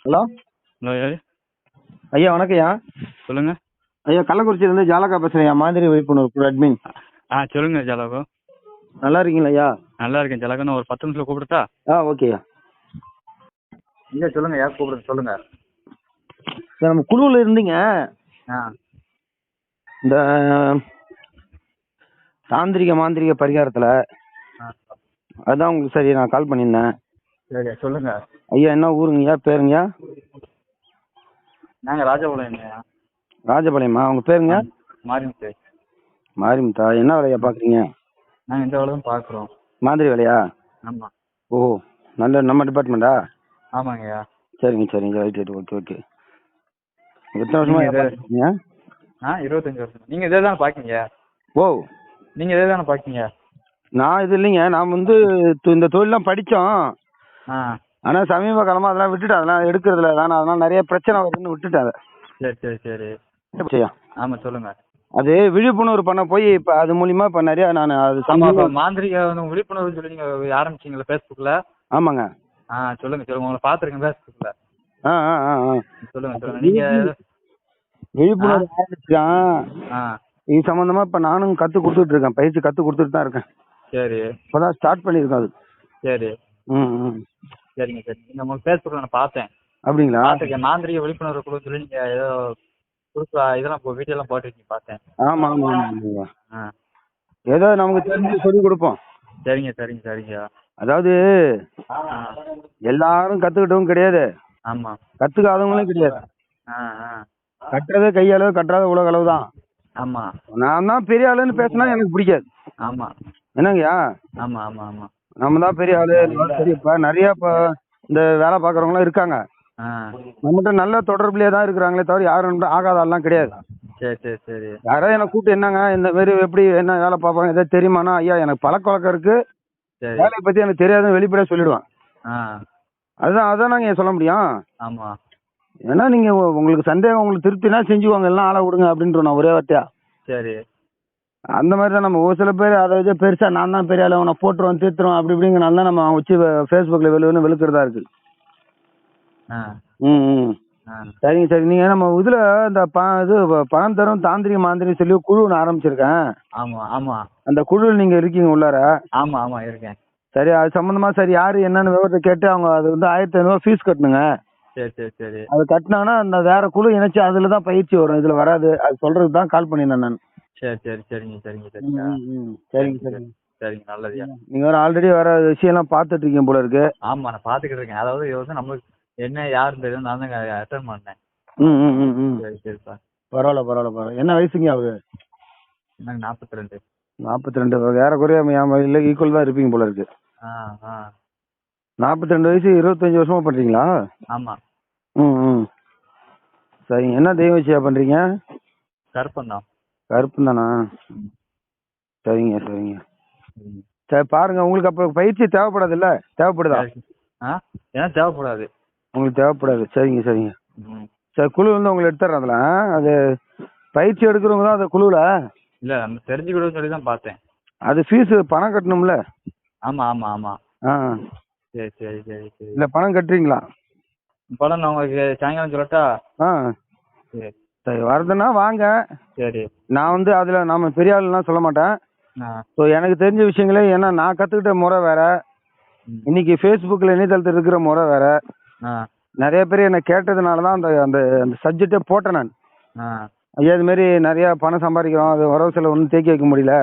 Hello. Hello யாரு? ஐயா வணக்கம்யா. சொல்லுங்க. ஐயா கள்ளக்குறிச்சியிலேருந்து ஜாலகா பேசுகிறேன். மாதிரி விழிப்புணர்வு அட்மின். சொல்லுங்க ஜாலகோ. நல்லா இருக்கீங்களா ஐயா? நல்லா இருக்கேன் ஜாலகோ. நான் ஒரு 10 நிமிஷம் கூப்பிடுட்டா? ஓகேயா. ஐயா சொல்லுங்க, யார் கூப்பிடுறது சொல்லுங்க. சார் நம்ம குழுவில் இருந்தீங்க. இந்த தாந்திரிக மாந்திரிக பரிகாரத்தில் அதுதான் உங்களுக்கு சரி நான் கால் பண்ணியிருந்தேன். சரி சொல்லுங்க ஐயா. என்ன ஊருங்கய்யா, பேருங்கய்யா? நாங்கள் ராஜபாளையம்யா. ராஜபாளையமா? உங்கள் பேருங்க? மாரிமுத்து. மாரிமுத்தா? என்ன வேலையா பார்க்குறீங்க? நாங்கள் இந்த வேலை தான் பார்க்குறோம். மாதிரி வேலையா? ஆமாம். ஓ, நல்ல நம்ம டிபார்ட்மெண்ட்டா? ஆமாங்கய்யா. சரிங்க சரிங்க, ரைட் ரைட், ஓகே ஓகே. எத்தனை வருஷமா பார்க்குறீங்க? 25 வருஷம். நீங்கள் இதே தானே பார்க்கீங்க? ஓ, நீங்கள் இதே தானே பார்க்கீங்க? நான் இது இல்லைங்க. நான் வந்து இந்த தொழிலாம் படித்தோம். ஆனால் சமீப காலமாக அதெல்லாம் விட்டுட்டேன். அதெல்லாம் எடுக்கிறதுல தானே, அதெல்லாம் நிறைய பிரச்சனை வருதுன்னு விட்டுட்டேன் அதை. சரி சரி சரி. சரியா? ஆமாம் சொல்லுங்கள். அது விழிப்புணர்வு பண்ண போய் இப்போ அது மூலிமா இப்போ நிறையா நான் அது மாந்திரிக விழிப்புணர்வு சொல்லி நீங்கள் ஆரம்பிச்சிங்களா ஃபேஸ்புக்கில்? ஆமாங்க. சொல்லுங்கள் சொல்லுங்கள். உங்களை பார்த்துருக்கேன் ஃபேஸ்புக்கில். சொல்லுங்கள் சொல்லுங்கள். நீங்கள் விழிப்புணர்வு ஆரம்பிச்சிருக்கேன். இது சம்மந்தமாக இப்போ நானும் கற்றுக் கொடுத்துட்டு இருக்கேன். பயிற்சி கற்றுக் கொடுத்துட்டு தான் இருக்கேன். சரி. இப்போ தான் ஸ்டார்ட் பண்ணியிருக்கேன் அது. சரி. சரிங்க சரி. நீங்கள் உங்கள் ஃபேஸ்புக்கில் நான் பார்த்தேன். அப்படிங்களா? பார்த்துருக்கேன். மாந்திரிக விழிப்புணர்வு குழு சொல்லி நீங்கள் ஏதோ புதுசா இதெல்லாம் வீடியோலாம் போட்டுருக்கீங்க பார்த்தேன். ஆமாம் ஆமாம் ஆமாம். ஏதோ நமக்கு தெரிஞ்சு சொல்லி கொடுப்போம். சரிங்க சரிங்க சரிங்க. அதாவது எல்லாரும் கற்றுக்கிட்டவும் கிடையாது. ஆமாம். கற்றுக்காதவங்களும் கிடையாது. கட்டுறதே கையளவு, கட்டுறாத உலக அளவு தான். ஆமாம். நான் தான் பெரிய ஆளுன்னு பேசினா எனக்கு பிடிக்காது. ஆமாம். என்னங்கய்யா? ஆமாம் ஆமாம் ஆமாம். நம்ம தான் பெரிய ஆளு. சரி, இப்போ நிறைய இப்போ இந்த வேலை பார்க்குறவங்களாம் இருக்காங்க. நம்மகிட்ட நல்ல தொடர்புலேயே தான் இருக்கிறாங்களே தவிர யாரும் ஆகாத ஆள்லாம் கிடையாது. சரி சரி சரி. யாராவது என்னை கூப்பிட்டு என்னங்க இந்த மாரி எப்படி என்ன வேலை பார்ப்பாங்க எதாவது தெரியுமாண்ணா? ஐயா எனக்கு பழக்க வழக்கம் இருக்கு, வேலையை பற்றி எனக்கு தெரியாதுன்னு வெளிப்படையாக சொல்லிடுவேன். அதான் நாங்கள் சொல்ல முடியும். ஆமாம். ஏன்னா நீங்கள் உங்களுக்கு சந்தேகம், உங்களுக்கு திருப்தினா செஞ்சுவாங்க, எல்லாம் ஆளை விடுங்க அப்படின்றோம் நான் ஒரே வார்த்தையா. சரி. அந்த மாதிரி தான் நம்ம ஒரு சில பேர் அதை வச்சு பெருசாக நான் தான் பெரிய ஆளு, அவனை போட்டுருவோம் தீர்த்துருவோம் அப்படி இப்படிங்கிறனால தான் நம்ம வச்சு ஃபேஸ்புக்கில் வெளுக்கிறதா இருக்கு. சரிங்க சரி. நீங்கள் நம்ம இதில் இந்த இது பணம் தரும் தாந்திரிக மாந்திரிகம் சொல்லி குழு ஒன்று ஆரம்பிச்சிருக்கேன். ஆமாம் ஆமாம். அந்த குழுவில் நீங்கள் இருக்கீங்க உள்ளார? ஆமாம் ஆமாம் இருக்கேன். சரி, அது சம்மந்தமாக சரி யார் என்னென்னு விவரத்தை கேட்டு அவங்க அது வந்து 1500 ஃபீஸ் கட்டணுங்க. சரி சரி சரி. அது கட்டினாங்கன்னா அந்த வேற குழு இணைச்சு அதில் தான் பயிற்சி வரும், இதில் வராது. அது சொல்கிறதுக்கு தான் கால் பண்ணியிருந்தேன் நான். சரி சரி சரிங்க சரிங்க சரிங்க. சரிங்க சரிங்க சரிங்க நல்லதுயா. நீங்கள் வேறு ஆல்ரெடி வேறு விஷயம்லாம் பார்த்துட்டு இருக்கீங்க போல இருக்கு. ஆமாம் நான் பார்த்துக்கிட்டு இருக்கேன். அதாவது இது வந்து நம்மளுக்கு என்ன யாருன்னு தெரியும், நான் தான் அட்டன் பண்ணேன். சரி சரிப்பா. பரவாயில்ல பரவாயில்ல பரவாயில்ல. என்ன வயசுங்க ஆகுது? எனக்கு 42. 42. வேற குறைய இல்லை, ஈக்குவல் தான் இருப்பீங்க போல இருக்கு. 42 வயசு 25 வருஷமா பண்ணுறீங்களா? ஆமாம். சரிங்க. என்ன தெய்வ வச்சியா பண்ணுறீங்க? கருப்பன் தான். கருப்பன் தானா? சரிங்க சரிங்க. சரி பாருங்க, உங்களுக்கு அப்போ பயிற்சி தேவைப்படாது இல்லை? தேவைப்படுதா? ஏன்னா தேவைப்படாது. உங்களுக்கு தேவைப்படாது. சரிங்க சரிங்க. சரி, குழு வந்து உங்களை எடுத்துறேன். அதில் அது பயிற்சி எடுக்கிறவங்க தான் அந்த குழுவில். இல்லை நம்ம தெரிஞ்சுக்கிடுன்னு சொல்லி தான் பார்த்தேன். அது ஃபீஸு பணம் கட்டணும்ல? ஆமாம் ஆமாம் ஆமாம். சரி சரி சரி சரி. இல்லை பணம் கட்டுறீங்களா? பணம் நான் உங்களுக்கு சாயங்காலம் சொல்லட்டா? சரி சரி, வருதுன்னா வாங்க. சரி. நான் வந்து அதில் நம்ம பெரிய ஆளுலாம் சொல்ல மாட்டேன். ஸோ எனக்கு தெரிஞ்ச விஷயங்களே, ஏன்னா நான் கற்றுக்கிட்ட முறை வேற, இன்னைக்கு ஃபேஸ்புக்கில் இணையதளத்தில் இருக்கிற முறை வேற. நிறைய பேர் என்னை கேட்டதுனால தான் அந்த அந்த அந்த சப்ஜெக்டே போட்டேன் நான். ஐயா இதுமாரி நிறையா பணம் சம்பாதிக்கிறோம், அது வரவு செலவு ஒன்றும் தேக்கி வைக்க முடியல,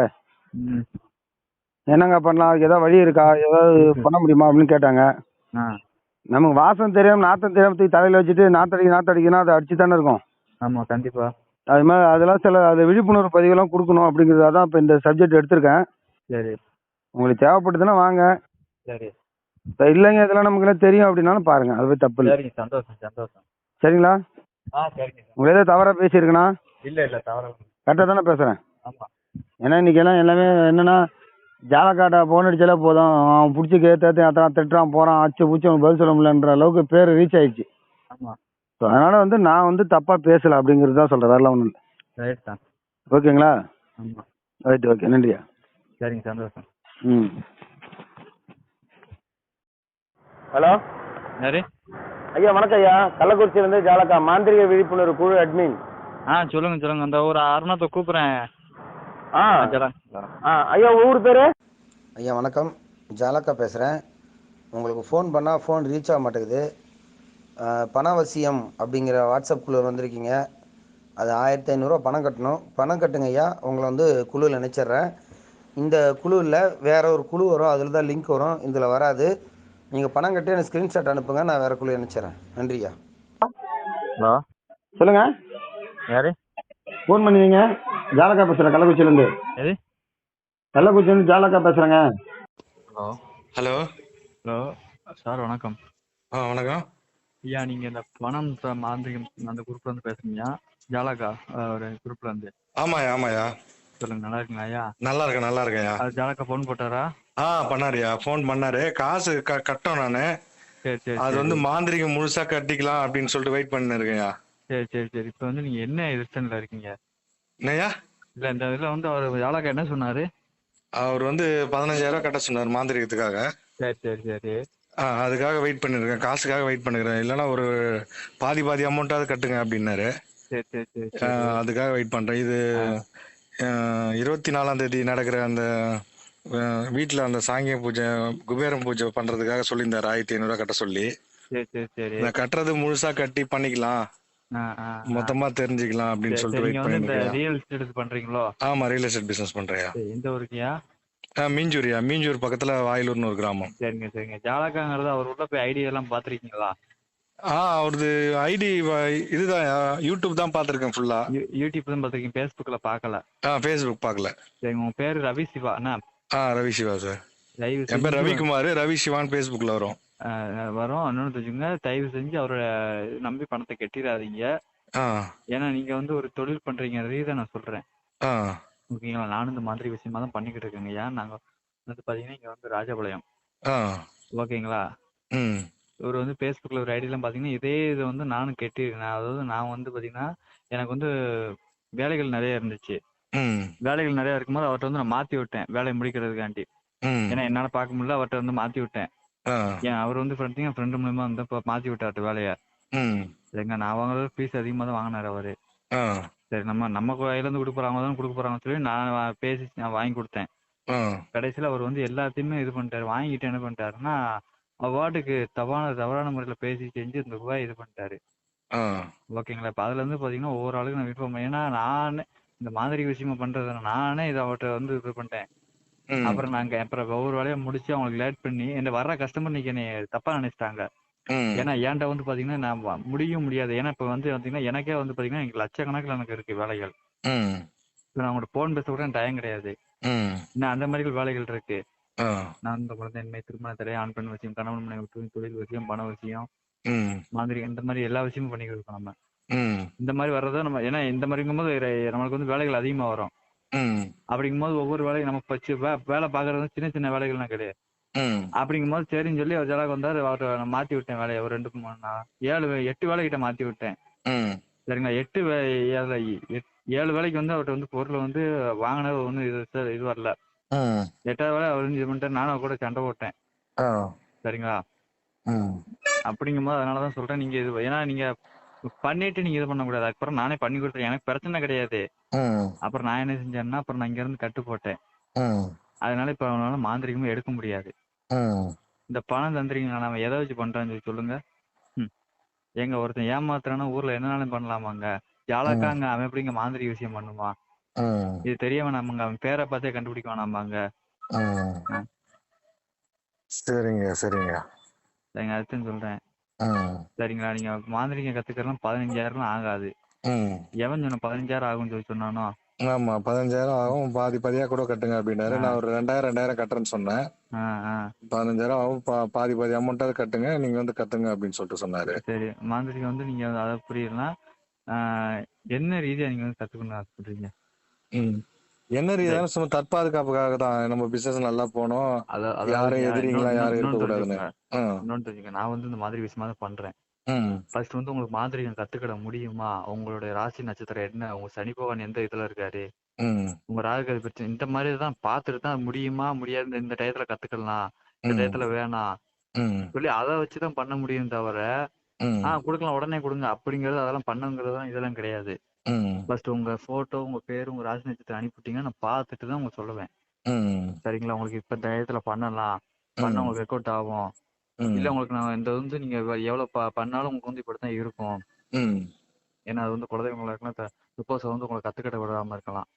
என்னங்க பண்ணலாம், அதுக்கு ஏதாவது வழி இருக்கா, ஏதாவது பண்ண முடியுமா அப்படின்னு கேட்டாங்க. நமக்கு வாசம் தெரியாமல் நாத்தம் தெரியாமல் தூக்கி தலையில் வச்சுட்டு நாத்தடிக்கணும், அதை அடிச்சு தானே இருக்கும். ஆமாம் கண்டிப்பாக. அது மாதிரி அதெல்லாம் சில அது விழிப்புணர்வு பதிவெல்லாம் கொடுக்கணும் அப்படிங்கிறதா தான் இப்போ இந்த சப்ஜெக்ட் எடுத்திருக்கேன். சரி. உங்களுக்கு தேவைப்படுதுன்னா வாங்க. சரி. இல்லைங்க இதெல்லாம் நமக்குலாம் தெரியும் அப்படின்னாலும் பாருங்க, அது போய் தப்பு இல்லை. சரிங்க, சந்தோஷம் சந்தோஷம். சரிங்களா? சரிங்க. உங்களை ஏதாவது தவறாக பேசியிருக்கேண்ணா? இல்லை இல்லை தவறாக கரெக்டாக தானே பேசுகிறேன்? ஆமாம். ஏன்னா இன்றைக்கி எல்லாம் எல்லாமே என்னென்னா ஜாலக்காட்டை ஃபோன் அடிச்சாலே போதும், அவன் பிடிச்சி கேட்டு அத்தனை திட்டுறான் போகிறான், அச்சு பூச்சி அவனுக்கு பதில் சொல்ல முடியலன்ற அளவுக்கு பேர் ரீச் ஆயிடுச்சு. ஆமாம். ஸோ அதனால் வந்து நான் வந்து தப்பாக பேசலை அப்படிங்கிறது தான் சொல்கிறேன், வேறலாம் ஒன்றும் இல்லை. ரைட் தான். ஓகேங்களா? ஆமாம். ரைட், ஓகே, நன்றியா. சரிங்க சந்தோஷம். ஹலோ யாரு? ஐயா வணக்கம் ஐயா. கள்ளக்குறிச்சியிலேருந்து ஜாலக்கா மாந்திரிக விழிப்புணர்வு குழு அட்மின். சொல்லுங்க இந்த ஒரு 6 நாள் கூப்பிட்றேன். ஐயா ஊர் பேர்? ஐயா வணக்கம், ஜாலக்கா பேசுகிறேன். உங்களுக்கு ஃபோன் பண்ணால் ஃபோன் ரீச் ஆக மாட்டேங்குது. பணவசியம் அப்படிங்கிற வாட்ஸ்அப் குழு வந்திருக்கீங்க. அது 1500 பணம் கட்டணும். பணம் கட்டுங்க ஐயா, உங்களை வந்து குழுவில் நினைச்சிட்றேன். இந்த குழுவில் வேற ஒரு குழு வரும், அதில் தான் லிங்க் வரும், இதில் வராது. நீங்கள் பணம் கட்டி எனக்கு ஸ்க்ரீன்ஷாட் அனுப்புங்க, நான் வேறு குழு நினைச்சிட்றேன். நன்றியா. ஹலோ சொல்லுங்க, யாரு ஃபோன் பண்ணுவீங்க? ஜாலக்கா பேசுகிறேன், கள்ளக்குறிச்சியிலேருந்து. எது கள்ளக்குறிச்சியிலேருந்து ஜாலக்கா பேசுகிறேங்க. ஹலோ ஹலோ ஹலோ சார் வணக்கம். வணக்கம் ஐயா நீங்கள் இந்த பணம் மாந்திரிகம் அந்த குரூப்ல இருந்து பேசுறீங்க? ஜாலக்கா ஒரு குரூப்ல இருந்து. ஆமாயா ஆமாயா. சொல்லுங்க, நல்லா இருக்கீங்களா ஐயா? நல்லா இருக்கேன்யா. அது ஜாலக்கா ஃபோன் போட்டாரா? பண்ணாருயா, ஃபோன் பண்ணாரு. காசு கட்டோம் நானு. சரி சரி அது வந்து மாந்திரிகம் முழுசா கட்டிக்கலாம் அப்படின்னு சொல்லிட்டு வெயிட் பண்ணி இருக்கேன்யா. சரி சரி சரி. இப்போ வந்து நீங்க என்ன எதிர்த்தன்ல இருக்கீங்க? என்னய்யா? இல்ல இந்த இதுல வந்து அவர் ஜாலக்கா என்ன சொன்னாரு? அவர் வந்து 15000 கட்ட சொன்னார் மாந்திரிகத்துக்காக. சரி சரி சரி. அதுக்காக வெயிட் பண்ணிருக்கேன், காசுக்காக வெயிட் பண்ணிருக்கேன். இல்லைன்னா ஒரு பாதி அமௌண்ட்டாவது கட்டுங்க அப்படின்னாரு. சரி சரி சரி. அதுக்காக வெயிட் பண்றேன். இது 24ஆம் தேதி நடக்கிற அந்த வீட்டுல அந்த சாங்கிய பூஜை குபேரம் பூஜை பண்றதுக்காக சொல்லியிருந்தாரு 1500 கட்ட சொல்லி. சரி சரி சரி. நான் கட்டுறது முழுசா கட்டி பண்ணிக்கலாம், மொத்தமா தெரிஞ்சுக்கலாம் அப்படின்னு சொல்லிட்டு வெயிட் பண்ணிருக்கேன். ரியல் எஸ்டேட் பண்றீங்களோ? ஆமா, ரியல் எஸ்டேட் பிசினஸ் பண்றேன். எந்த ஊருக்குயா? மீஞ்சூர் பக்கத்துல வாயிலூர்னு ஒரு கிராமம். சரிங்க சரிங்க. ஜாலக்காங்கிறது அவர் உள்ள போய் ஐடியா எல்லாம் பாத்திருக்கீங்களா? அவரது ஐடி இதுதான், யூடியூப் தான் பாத்திருக்கேன் ஃபுல்லா. யூடியூப் தான் பாத்திருக்கீங்க, பேஸ்புக்ல பாக்கல? ஃபேஸ்புக் பாக்கல. சரி, உங்க பேரு ரவி சிவா என்ன? ரவி சிவா சார். என் பேர் ரவிக்குமார், ரவி சிவான் பேஸ்புக்ல வரும். இன்னொன்னு தெரிஞ்சுங்க, தயவு செஞ்சு அவரோட நம்பி பணத்தை கட்டிடாதீங்க. ஏன்னா நீங்க வந்து ஒரு தொழில் பண்றீங்க நான் சொல்றேன். ஓகேங்களா? நானும் இந்த மாதிரி விஷயமா தான் பண்ணிக்கிட்டு இருக்கேங்க. ஏன் நாங்க வந்து பாத்தீங்கன்னா இங்க வந்து ராஜபாளையம். ஓகேங்களா? இவர் வந்து பேஸ்புக்ல ஒரு ஐடியெல்லாம் பாத்தீங்கன்னா இதே இது வந்து நானும் கட்டிருக்கேன். அதாவது நான் வந்து பாத்தீங்கன்னா எனக்கு வந்து வேலைகள் நிறைய இருந்துச்சு. வேலைகள் நிறைய இருக்கும்போது அவர்கிட்ட வந்து நான் மாத்தி விட்டேன் வேலையை முடிக்கிறதுக்காண்டி. ஏன்னா என்னால பார்க்க முடியல, அவர்கிட்ட வந்து மாத்தி விட்டேன். ஏன் அவர் வந்து ஃப்ரெண்டு மூலமா வந்து மாத்தி விட்டாரு வேலைய. சரிங்க, நான் வாங்குறது ஃபீஸ் அதிகமா தான் வாங்கினாரு அவரு. சரி, நம்ம கையில இருந்து கொடுக்க போறாங்கன்னு சொல்லி நான் பேசி நான் வாங்கி கொடுத்தேன். கடைசியில அவர் வந்து எல்லாத்தையுமே இது பண்ணிட்டாரு. வாங்கிட்டு என்ன பண்ணிட்டாருன்னா அவார்டுக்கு தவறான முறையில பேசி செஞ்சு இந்த ரூபாய் இது பண்ணிட்டாரு. ஓகேங்களா? இப்ப அதுல இருந்து பாத்தீங்கன்னா ஒவ்வொரு ஆளுக்கும் நான் விருப்பம், ஏன்னா நானே இந்த மாதிரி விஷயமா பண்றது நானே இதை அவர்கிட்ட வந்து இது பண்ணிட்டேன். அப்புறம் ஒவ்வொரு வேலையா முடிச்சு அவங்களுக்கு லேட் பண்ணி என்ன வர்ற கஸ்டமர் இன்னைக்கு என்னை தப்பா நினைச்சிட்டாங்க. ஏன்னா ஏன்டா வந்து பாத்தீங்கன்னா நான் முடியாது. ஏன்னா இப்ப வந்து பாத்தீங்கன்னா எனக்கே வந்து பாத்தீங்கன்னா எனக்கு லட்சக்கணக்கில் எனக்கு இருக்கு வேலைகள். நான் உங்களோட போன் பேச கூட டைம் கிடையாது. இன்னும் அந்த மாதிரி வேலைகள் இருக்கு. நான் இந்த குழந்தைமை, திருமண தடை, ஆண் பெண் விஷயம், கணவன் மனைவி, தொழில் விஷயம், பண விஷயம், மாதிரி இந்த மாதிரி எல்லா விஷயமும் பண்ணிக்கிட்டு இருக்கோம் நம்ம. இந்த மாதிரி வர்றத நம்ம, ஏன்னா இந்த மாதிரிங்கும் போது நம்மளுக்கு வந்து வேலைகள் அதிகமா வரும். அப்படிங்கும் போது ஒவ்வொரு வேலையும் நம்ம வச்சு வேலை பாக்குறது சின்ன சின்ன வேலைகள்லாம் கிடையாது. அப்படிங்கும் போது சரின்னு சொல்லி அவர் ஜாலகா வந்தாரு. அவர்கிட்ட நான் மாத்தி விட்டேன் வேலையை. ஒரு 8 வேலைகிட்ட மாத்தி விட்டேன். சரிங்களா? 7 வேலைக்கு வந்து அவர்கிட்ட வந்து பொருள் வந்து வாங்கினது ஒன்றும் இது வரல. 8வது வேலை அவர் இது பண்ணிட்டு நானும் கூட சண்டை போட்டேன். சரிங்களா? அப்படிங்கும் போது அதனாலதான் சொல்றேன், நீங்க இது ஏன்னா நீங்க பண்ணிட்டு நீங்க இது பண்ண கூடாது. அதுக்கப்புறம் நானே பண்ணி கொடுத்துருக்கேன், எனக்கு பிரச்சனை கிடையாது. அப்புறம் நான் என்ன செஞ்சேன்னா அப்புறம் நான் இங்க இருந்து கட்டு போட்டேன். அதனால இப்ப அவனால மாந்திரிகமும் எடுக்க முடியாது. இந்த பணம் தந்திரிங்களா நம்ம எதை வச்சு பண்றான்னு சொல்லி சொல்லுங்க. எங்க ஒருத்தன் ஏமாத்துறானா ஊர்ல என்னனாலும் பண்ணலாமாங்க? ஜாலக்காங்க அவன் எப்படிங்க மாந்திரிக விஷயம் பண்ணுமா? இது தெரிய வேணாமாங்க? அவன் பேரை பார்த்தே கண்டுபிடிக்க வேணாமாங்க? சரிங்க சரிங்க சரிங்க, அதுதான் சொல்றேன். சரிங்களா? நீங்க மாந்திரிகம் கத்துக்கலாம் 15,000 ஆகாது. எவன் சொன்ன 15,000 ஆகும்னு சொல்லி சொன்னானோ? ஆமா, 15,000 ஆகும், பாதியா கூட கட்டுங்க அப்படின்னாரு. நான் ஒரு 2000 கட்டுறேன்னு சொன்னேன். 15,000 ஆகும், பாதி அமௌண்ட்டாவது கட்டுங்க, நீங்க வந்து கட்டுங்க அப்படின்னு சொல்லிட்டு சொன்னாரு. சரி, மாந்திரிகம் வந்து நீங்க அதை புரியலன்னா என்ன ரீதியா நீங்க வந்து கத்துக்கணும்னு ஆசைப்படுறீங்க? என்ன ரீதியான சும்மா தற்பாதுகாப்புக்காக தான். நம்ம பிசினஸ் நல்லா போனோம், யாரும் எதிரிங்களா யாரும் இருக்கக்கூடாதுன்னு. இன்னொன்று தெரிஞ்சுக்க, நான் வந்து இந்த மாதிரி விஷயமா தான் பண்றேன். ஃபர்ஸ்ட் வந்து உங்களுக்கு மாந்திரிகம் கத்துக்கிட முடியுமா? உங்களுடைய ராசி நட்சத்திரம் என்ன, உங்க சனி பகவான் எந்த இதுல இருக்காரு, உங்க ராகு பிரச்சனை, இந்த மாதிரி தான் பார்த்துட்டு தான் முடியுமா முடியாது, இந்த டயத்துல கத்துக்கலாம், இந்த டயத்துல வேணாம் சொல்லி அதை வச்சுதான் பண்ண முடியும். தவிர கொடுக்கலாம், உடனே கொடுங்க அப்படிங்கிறது அதெல்லாம் பண்ணுங்கிறது இதெல்லாம் கிடையாது. ஃபர்ஸ்ட் உங்க போட்டோ, உங்க பேரு, உங்க ராசி நட்சத்திரம் அனுப்பிட்டீங்கன்னா நான் பார்த்துட்டு தான் உங்களுக்கு சொல்லுவேன். சரிங்களா? உங்களுக்கு இப்ப டயத்துல பண்ணலாம், பண்ண உங்களுக்கு ரெக் அவுட் ஆகும், இல்ல உங்களுக்கு நான் இந்த வந்து நீங்க எவ்வளவு பண்ணாலும் உங்களுக்கு வந்து இப்படித்தான் இருக்கும். ஏன்னா அது வந்து குலதெய்வங்களுக்கு சப்போஸ் வந்து உங்களுக்கு கத்துக்கிட்ட விடாம இருக்கலாம்,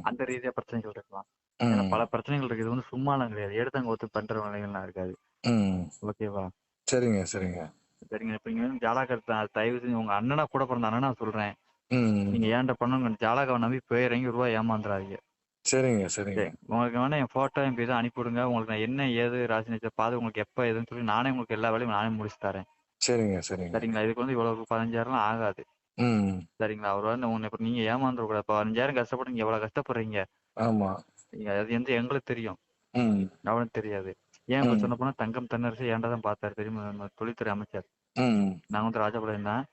அந்த ரீதியா பிரச்சனைகள் இருக்கலாம். ஏன்னா பல பிரச்சனைகள் இருக்கு. இது வந்து சும்மாலாம் கிடையாது, எடுத்தவங்க ஒத்து பண்ற வேலைகள்லாம் இருக்காது. ஓகேவா? சரிங்க சரிங்க சரிங்க. இப்ப நீங்க ஜாலகத்தை தயவு செஞ்சு உங்க அண்ணனா கூட பிறந்த அண்ணனா சொல்றேன், நீங்க ஏன்ட்ட பண்ணுங்க ஜாலகாவை நம்பி போய் ரூபாய் ஏமாந்துறாதீங்க. சரிங்க சரிங்க. உங்களுக்கு வேணா என் போட்டோ என் இதை அனுப்பிவிடுங்க, உங்களுக்கு நான் என்ன ஏது ராசி நட்சத்திரம் பார்த்து உங்களுக்கு எப்ப எதுன்னு சொல்லி நானே உங்களுக்கு எல்லா வேலையும் நானே முடிச்சு தரேன். சரிங்க சரிங்க. சரிங்களா? இதுக்கு வந்து இவ்வளவு 15,000 ஆகாது. சரிங்களா? அவர் வந்து இப்ப நீங்க ஏமாந்துட கூடாது. 15,000 கஷ்டப்பட்டு நீங்க எவ்வளவு கஷ்டப்படுறீங்க. ஆமா, அது வந்து எங்களுக்கு தெரியும், அவனுக்கு தெரியாது. ஏன் இப்ப சொன்ன போனா தங்கம் தென்னரசு ஏன்டா தான் பார்த்தாரு தெரியுமா? நம்ம தொழில்துறை அமைச்சர். நாங்க வந்து ராஜபாளையம் தான்.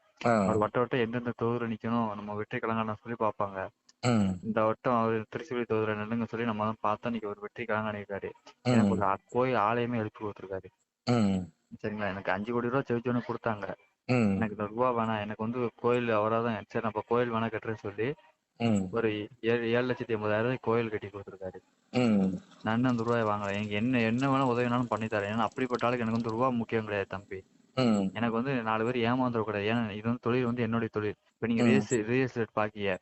அவர் வட்டம் எந்தெந்த தொகுதியில் நிக்கணும், நம்ம வெற்றி கலங்கான சொல்லி பார்ப்பாங்க. இந்த வட்டம் அவர் திருச்சி தொகுதியில நில்லுங்க சொல்லி நம்ம தான் பார்த்தா இன்னைக்கு ஒரு வெற்றி கலங்கான இருக்காரு. எனக்கு ஒரு கோயில் ஆலயமே எழுப்பி கொடுத்துருக்காரு. சரிங்களா? எனக்கு 5 கோடி ரூபாய் செவிச்சோன்னு கொடுத்தாங்க. எனக்கு இந்த ரூபா வேணாம், எனக்கு வந்து கோயில் அவராதான். சரி நம்ம கோயில் வேணா கட்டுறேன்னு சொல்லி ஒரு 7,80,000 கோயில் கட்டி கொடுத்துருக்காரு. நான் அந்த ரூபாய் வாங்கல. எனக்கு என்ன வேணா உதவினாலும் பண்ணி தரேன். ஏன்னா அப்படிப்பட்ட ஆளுக்கு எனக்கு வந்து ரூபா முக்கியம் கிடையாது தம்பி. எனக்கு வந்து 4 பேர் ஏமாந்துட கூடாது. ஏன்னா இது வந்து தொழில் வந்து என்னுடைய தொழில். இப்ப நீங்க ரியல் எஸ்டேட் பாக்கிய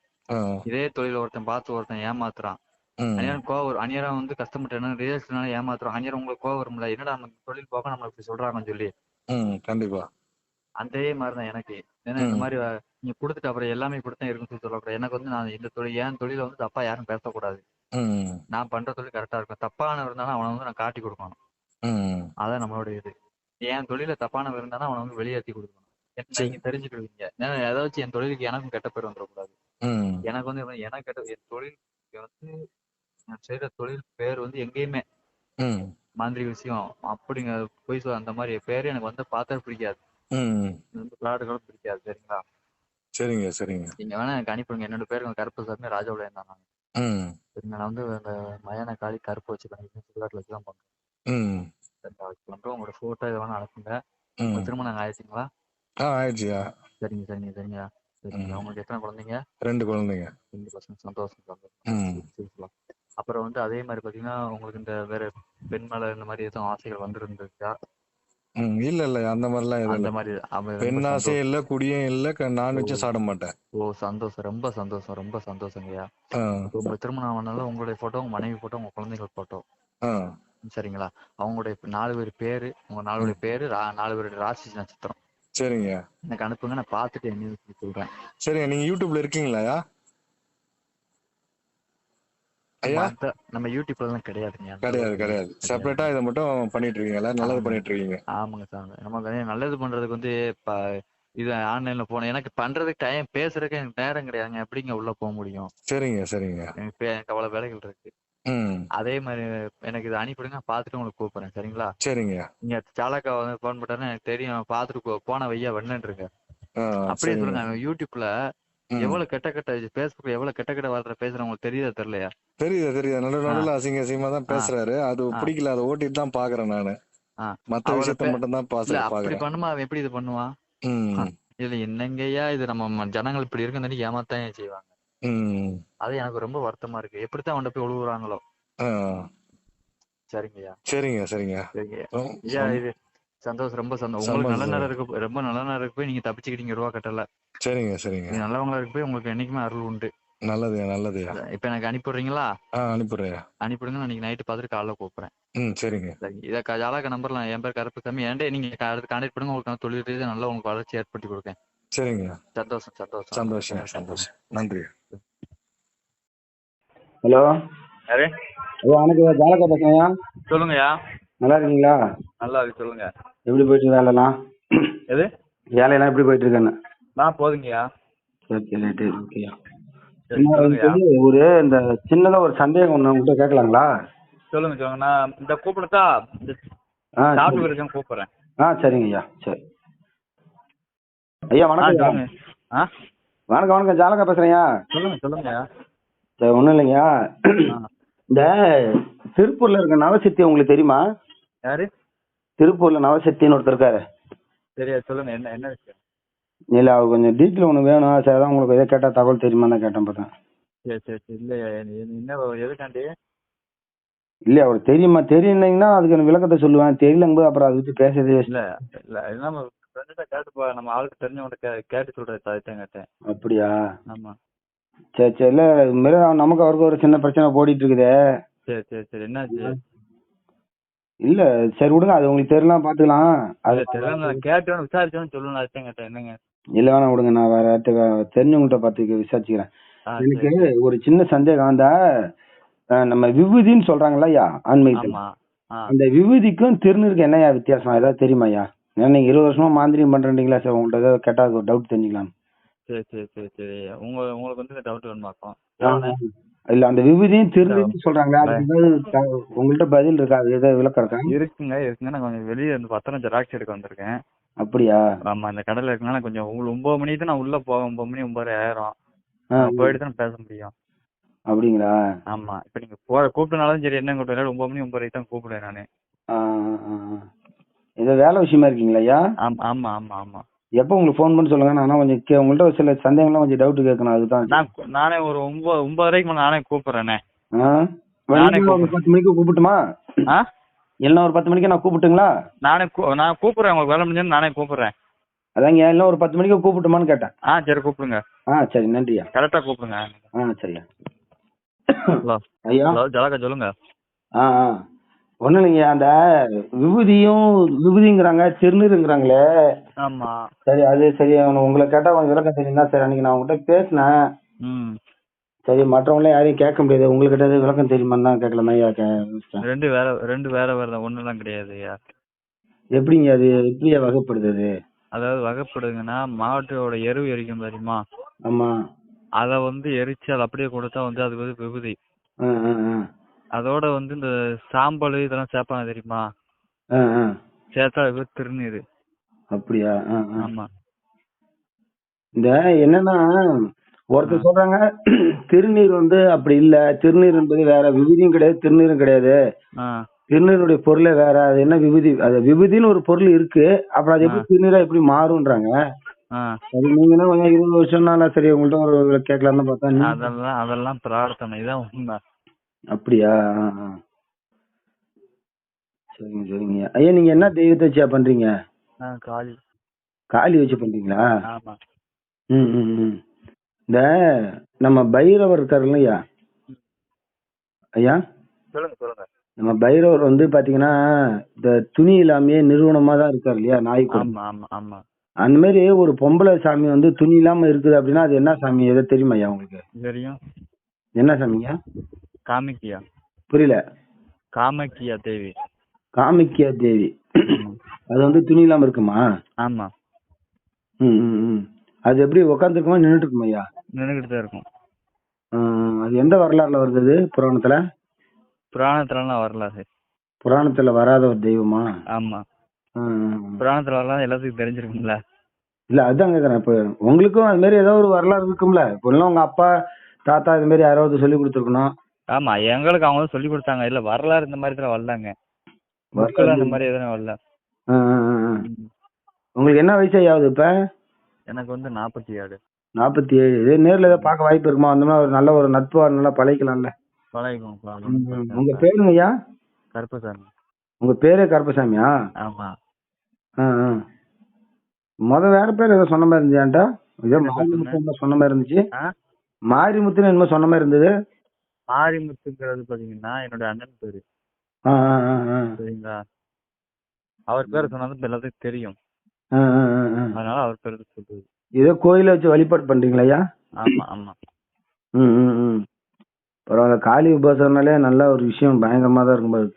இதே தொழில ஒருத்தன் ஏமாத்துறான், அந்நியாரம் கோவம் வரும். அந்நியாரம் வந்து கஸ்டமர் என்ன ரியல் எஸ்டேட்னால ஏமாத்துறோம், அந்நியாரம் உங்களுக்கு கோவம் வரும்ல, என்னடா நம்ம தொழில் போக நம்ம இப்படி சொல்றாங்கன்னு சொல்லி. கண்டிப்பா அதே மாதிரிதான் எனக்கு. ஏன்னா இந்த மாதிரி நீங்க கொடுத்துட்டு அப்புறம் எல்லாமே இப்படித்தான் இருக்குன்னு சொல்லக்கூடாது. எனக்கு வந்து நான் இந்த தொழில் என் தொழில வந்து தப்பா யாரும் பேசக்கூடாது. நான் பண்ற தொழில் கரெக்டா இருக்கும். தப்பான இருந்தாலும் அவனை வந்து நான் காட்டி கொடுக்கணும். அதான் நம்மளோட இது. என் தொழில தப்பானவன் இருந்தாலும் அவனை வந்து வெளியேற்றி கொடுக்கணும். நீங்க தெரிஞ்சுக்கிடுவீங்க. ஏதாச்சும் என் தொழிலுக்கு எனக்கும் கெட்ட பேர் வந்துடக்கூடாது. எனக்கு வந்து எனக்கு கெட்ட என் தொழில் வந்து நான் செய்யற தொழில் பேர் வந்து எங்கேயுமே மாந்திரி விஷயம் அப்படிங்க போய் அந்த மாதிரி பேரு எனக்கு வந்து பார்த்தா பிடிக்காது. விளையாட்டுகளும் பிடிக்காது. சரிங்களா? சரிங்க சரிங்க. நீங்க வேணா எனக்கு அனுப்பிடுங்க. என்னோட பேரு கருப்பசாமி, ராஜபாளையம் தான் நான். சரிங்க. நான் வந்து அந்த மயான காளி கருப்பு வச்சுக்கலாம், சுடுகாட்டுல வச்சுதான் பண்றேன். பண்றோம். உங்களோட போட்டோ இதை வேணா அனுப்புங்க. உங்க திருமணம் ஆயிடுச்சுங்களா? ஆயிடுச்சியா? சரிங்க சரிங்க சரிங்க சரிங்க. உங்களுக்கு எத்தனை குழந்தைங்க? 2 குழந்தைங்க. 2 பசங்க. சந்தோஷம் சந்தோஷம். அப்புறம் வந்து அதே மாதிரி பாத்தீங்கன்னா உங்களுக்கு இந்த வேற பெண் மேல இந்த மாதிரி எதுவும் ஆசைகள் வந்துருந்துச்சா? இல்ல இல்ல அந்த மாதிரிலாம் எதுவும் அந்த இல்ல. மாதிரி பெண் ஆசையும் இல்ல, குடியும் இல்ல, நான்வெஜ்ஜும் சாப்பிட மாட்டேன். ஓ சந்தோஷம், ரொம்ப சந்தோஷம், ரொம்ப சந்தோஷங்கய்யா. உங்க திருமணம் ஆனாலும் உங்களுடைய போட்டோ, உங்க மனைவி போட்டோ, உங்க குழந்தைகள் போட்டோ, சரிங்களா? அவங்களுடைய 4 பேர் பேரு, உங்க 4 பேருடைய பேரு, 4 பேருடைய ராசி நட்சத்திரம் சரிங்க எனக்கு அனுப்புங்க. நான் பார்த்துட்டு என்ன சொல்றேன். சரிங்க. நீங்க யூடியூப்ல இருக்கீங்களா ஐயா? நம்ம யூடியூப்ல எல்லாம் கிடையாதுங்க. கிடையாது. செப்பரேட்டா இதை மட்டும் பண்ணிட்டு இருக்கீங்களா? நல்லது பண்ணிட்டு இருக்கீங்க. ஆமாங்க சார். நமக்கு நல்லது பண்றதுக்கு வந்து இது ஆன்லைன்ல போன எனக்கு பண்றதுக்கு டைம், பேசுறதுக்கு எனக்கு நேரம் கிடையாதுங்க. எப்படிங்க உள்ள போக முடியும்? சரிங்க சரிங்க. எனக்கு அவ்வளவு வேலைகள் இருக்கு. அதே மாதிரி எனக்கு இதை அனுப்பிடுங்க, பாத்துட்டு உங்களுக்கு கூப்பிடுறேன். சரிங்களா? சரிங்க. நீங்க சாலக்கா வந்து போன் பண்ணா எனக்கு தெரியும், பாத்துட்டு போன வையா வெண்ணன்றுங்க. அப்படியே சொல்லுங்க. யூடியூப்ல எவ்வளவு கெட்ட பேஸ்புக்ல எவ்வளவு கெட்ட வார்த்தை பேசுறவங்களுக்கு தெரியுதா தெரியலையா? தெரியுது. நடுவில் அசிங்க அசிங்கமா தான் பேசுறாரு. அது பிடிக்கல, அதை ஓட்டிட்டு தான் பாக்குறேன் நானு. மத்த விஷயத்த மட்டும் தான் அப்படி பண்ணுமா அவன் எப்படி இது பண்ணுவான்? இதுல என்னங்கய்யா இது, நம்ம ஜனங்கள் இப்படி இருக்குன்னு ஏமாத்தான் செய்வாங்க. அது எனக்கு ரொம்ப வருத்தமா இருக்கு. எப்படித்தான் அவன் போய் ஒழுகுறாங்களோ. சரிங்கய்யா. சரிங்க சரிங்க. ஐயா இது சந்தோஷம், ரொம்ப சந்தோஷம். உங்களுக்கு நல்ல நேரம் இருக்கு, ரொம்ப நல்ல நேரம் இருக்கு போய் நீங்க தப்பிச்சுக்கிட்டீங்க, ரூபா கட்டல. சரிங்க சரிங்க. நல்லவங்களா இருக்கு போய் உங்களுக்கு என்னைக்குமே அருள் உண்டு. நல்லது நல்லது. இப்ப எனக்கு அனுப்பிடுறீங்களா? அனுப்பிடுறேன். அனுப்பிடுங்க. நான் நைட்டு பார்த்துட்டு காலைல கூப்பிடுறேன். சரிங்க. இதை ஜாலக நம்பர்ல என் பேர் கருப்புசாமி. ஏன்டே நீங்க அடுத்து கான்டாக்ட் பண்ணுங்க. உங்களுக்கு தொழில் ரீதியாக நல்லா உங்களுக்கு வளர்ச்சி ஏற்படுத்தி கொடுக்கேன். சரிங்க. சந்தோஷம் சந்தோஷம் சந்தோஷம் சந்தோஷம். நன்றி. ஹலோ யாரு? வணக்கம், ஜாலகா பேசுறேன்யா. சொல்லுங்கய்யா. நல்லா இருக்கீங்களா? நல்லா இருக்கு. சொல்லுங்க. எப்படி போயிட்டு வேலைலாம்? எது வேலையெல்லாம் எப்படி போயிட்டு இருக்கேன்னு? போதுங்கய்யா. சரி ரைட்டு. ஓகேயா. ஒரு இந்த சின்னதா ஒரு சந்தேகம் ஒண்ணு உங்ககிட்ட கேட்கலாங்களா? சொல்லுங்க. நான் இந்த கூப்பிடத்தா சாப்பிட்டு இருக்கேன், கூப்பிடுறேன். சரிங்க ஐயா. சரி ஐயா. வணக்கம். வணக்கம். ஜாலகா பேசுறேன்யா. சொல்லுங்க. சரி, ஒண்ணும் இல்லைங்கய்யா. இந்த திருப்பூர்ல இருக்க நவசக்தி உங்களுக்கு தெரியுமா? யாரு? திருப்பூர்ல நவசக்தின்னு ஒருத்தர் இருக்காரு. சரியா சொல்லுங்க, என்ன என்ன விஷயம்? இல்ல அவர் கொஞ்சம் டீட்டெயில் ஒன்று வேணும். சரி, அதான் உங்களுக்கு எதை கேட்டால் தகவல் தெரியுமா தான் கேட்டேன் பார்த்தேன். சரி சரி சரி. இல்ல என்ன எதுக்காண்டி? இல்ல அவர் தெரியுமா, தெரியுன்னீங்கன்னா அதுக்கு எனக்கு விளக்கத்தை சொல்லுவேன். தெரியலங்கும்போது அப்புறம் அதை வச்சு பேசுறதே waste. இல்ல இல்ல நம்ம ஃப்ரெண்ட்ட கேட்டு நம்ம ஆளுக்கு தெரிஞ்சவங்கள்ட்ட கேட்டு சொல்றது அதுதான் கேட்டேன். அப்படியா? ஆமா. சரி சரி. இல்ல இது மாதிரி நமக்கு அவருக்கு ஒரு சின்ன பிரச்சனை ஓடிட்டு இருக்குதே. சரி சரி சரி. என்னாச்சு? இல்ல சரி விடுங்க, அது உங்களுக்கு தெரியலாம் பாத்துக்கலாம். அது இல்ல தெரியல, நான் கேட்டேன் விசாரிச்சோன்னு சொல்லணும் அதுதான் கேட்டேன். என்னங்க? இல்ல வேணாம் விடுங்க, நான் வேற தெரிஞ்சவங்கள்ட்ட பார்த்து விசாரிச்சுக்கிறேன். எனக்கு சரி. ஒரு சின்ன சந்தேகம். அந்த நம்ம விபூதின்னு சொல்றாங்கல்ல ஐயா ஆன்மீகத்துல, ஆமா. அந்த விபூதிக்கும் திருநீருக்கு என்னய்யா வித்தியாசம், ஏதாவது தெரியுமாய்யா? ஏன்னா நீங்க 20 வருஷமா மாந்திரிகம் பண்றீங்களா சார், உங்கள்ட்ட ஏதாவது கேட்டா ஒரு டவுட் தெரிஞ்சுக்கலாம். சரி சரி சரி சரி. உங்களுக்கு வந்து இந்த டவுட் வேணுமாக்கும்? இல்ல அந்த விபூதியும் திருநீர்னு சொல்றாங்களே, அதுக்கு ஏதாவது உங்கள்ட்ட பதில் இருக்கா, அது ஏதாவது விளக்கம் இருக்கா? இருக்குங்க. நான் கொஞ்சம் வெளியே இருந்து பத்திரம் ஜெராக்ஸ் எடுக்க வந்திருக்கேன். அப்படியா? ஆமா, இந்த கடையில இருக்குனால கொஞ்சம் 9 மணிக்கு தான் நான் உள்ள போவேன். 9 மணி 9:30 ஆயிரும். போயிட்டு தான் பேச முடியும். அப்படிங்களா? ஆமா. இப்ப நீங்க கூப்பிட்டனாலும் சரி, என்ன கூப்பிட்டாலும் 9 மணி 9:30 தான் கூப்பிடுவேன் நானு. ஏதோ வேலை விஷயமா இருக்கீங்களா ஐயா? ஆமா ஆமா ஆமா ஆமா. எப்போ உங்களுக்கு ஃபோன் பண்ணி சொல்லுங்க, நான் கொஞ்சம் உங்கள்ட்ட ஒரு சில சந்தேகம்லாம் கொஞ்சம் டவுட் கேட்கணும், அதுதான். நானே ஒரு 9:30க்கு மேல நானே கூப்பிடுறேனே. நானே ஒரு 10 மணிக்கு கூப்பிட்டுமா? இல்லைன்னா ஒரு 10 மணிக்கு நான் கூப்பிட்டுங்களா? நான் கூப்பிடுறேன், உங்களுக்கு வேலை முடிஞ்சு நானே கூப்பிடுறேன். அதாங்க, இல்லை ஒரு 10 மணிக்கு கூப்பிட்டுமான்னு கேட்டேன். சரி கூப்பிடுங்க. சரி, நன்றியா. கரெக்டா கூப்பிடுங்க. சரியா. ஹலோ ஐயா. ஹலோ ஜலகா சொல்லுங்க. ஒன்றும் இல்லைங்க, அந்த விபூதிங்கிறாங்க திருநீருங்கிறாங்களே. ஆமா. சரி, அது சரி, உங்களை கேட்டா கொஞ்சம் விளக்கம் தெரியுங்களா? சரி, அன்னைக்கு நான் உங்ககிட்ட பேசினேன். சரி, மற்றவங்களாம் யாரையும் கேட்க முடியாது, உங்ககிட்ட எதாவது விளக்கம் தெரியுமான்னு தான் கேட்கலாம் ஐயா. ரெண்டு வேற ஒண்ணுலாம் கிடையாதுயா. எப்படிங்க, அது எப்படியா வகைப்படுது அது? அதாவது வகைப்படுதுங்கன்னா, மாவட்டோட எருவு எரிக்கும் தெரியுமா? ஆமா. அத வந்து எரிச்சு அதை அப்படியே கொடுத்தா வந்து அது வந்து விபூதி. அதோட வந்து இந்த சாம்பல் இதெல்லாம் சேர்ப்பாங்க தெரியுமா? சேர்த்தா அது திருநீர். அப்படியா? ஆமா. இந்த என்னன்னா, ஒருத்தர் சொல்றாங்க திருநீர் வந்து அப்படி இல்ல, திருநீர் என்பது வேற, விபூதியும் கிடையாது திருநீரும் கிடையாது, திருநீருடைய பொருளே வேற, அது என்ன விபூதி, அது விபூதின்னு ஒரு பொருள் இருக்கு, அப்புறம் அது எப்படி திருநீரா எப்படி மாறும்ன்றாங்க. அது நீங்கன்னா கொஞ்சம் 20 வருஷம்னால சரி உங்கள்ட்ட ஒரு கேட்கலாம்னு பார்த்தா. அதெல்லாம் பிரார்த்தனை தான் உண்மை. அப்படியா? சரிங்க சரிங்க ஐயா. நீங்க என்ன தெய்வத்தை வச்சா பண்றீங்க? காளி. காளி வச்சு பண்றீங்களா? ஆமா. இந்த நம்ம பைரவர் இருக்காருல்ல ஐயா. ஐயா சொல்லுங்க சொல்லுங்க. நம்ம பைரவர் வந்து பாத்தீங்கன்னா இந்த துணி இல்லாமயே நிறுவனமா தான் இருக்காரு இல்லையா, நாய்க்கு. ஆமா ஆமா ஆமா. அந்த மாதிரி ஒரு பொம்பளை சாமி வந்து துணி இல்லாம இருக்குது அப்படின்னா அது என்ன சாமி, எதை தெரியுமா ஐயா உங்களுக்கு? தெரியும். என்ன சாமிங்க? காமிக்கியா. புரியல. காமக்கியா தேவி. காமிக்கியா தேவி. அது வந்து துணி இல்லாம இருக்குமா? ஆமா. அது எப்படி உட்காந்துருக்குமா நின்றுட்டு இருக்குமா ஐயா? நின்றுகிட்டு தான் இருக்கும். அது எந்த வரலாறுல வருது புராணத்துல? புராணத்துலலாம் வரலாறு. புராணத்துல வராத ஒரு தெய்வமா? ஆமா. புராணத்துல வரலாறு எல்லாத்துக்கும் தெரிஞ்சிருக்கும்ல. இல்ல அதுதான் கேக்குறேன். இப்ப உங்களுக்கும் அது மாதிரி ஏதோ ஒரு வரலாறு இருக்கும்ல, இப்ப உங்க அப்பா தாத்தா இது மாதிரி யாராவது சொல்லி கொடுத்துருக்கணும். ஆமா, எங்களுக்கு அவங்க சொல்லி கொடுத்தாங்க. இல்ல வரலாறு இந்த மாதிரி தான் வரலாங்க, புக்கில் அந்த மாதிரி எதுவும் வரல. உங்களுக்கு என்ன வயசு ஆகுது இப்ப? எனக்கு வந்து 47. 47. இதே நேர்ல ஏதாவது பார்க்க வாய்ப்பு இருக்குமா? அந்த மாதிரி ஒரு நல்ல ஒரு நட்பா நல்லா பழகிக்கலாம்ல. பழகிக்கும். உங்க பேருங்க ஐயா? கருப்பசாமி. உங்க பேரே கருப்பசாமியா? ஆமா. வேற பேர் ஏதோ சொன்ன மாதிரி இருந்துச்சான்டா. இதோ மாரிமுத்து சொன்ன மாதிரி இருந்துச்சு. மாரிமுத்துன்னு என்னமோ சொன்ன மாதிரி இருந்தது. மாரிமுத்துங்கிறது பாத்தீங்கன்னா என்னோட அண்ணன் பேரு. சரிங்களா? அவர் பேர் சொன்னது எல்லாத்துக்கும் தெரியும், அதனால அவர் பேரு சொல்றது. ஏதோ கோயில வச்சு வழிபாடு பண்றீங்களா ஐயா? ஆமா ஆமா. பரவாயில்ல. காளி உபாசனாலே நல்ல ஒரு விஷயம், பயங்கரமா தான் இருக்கும் போது.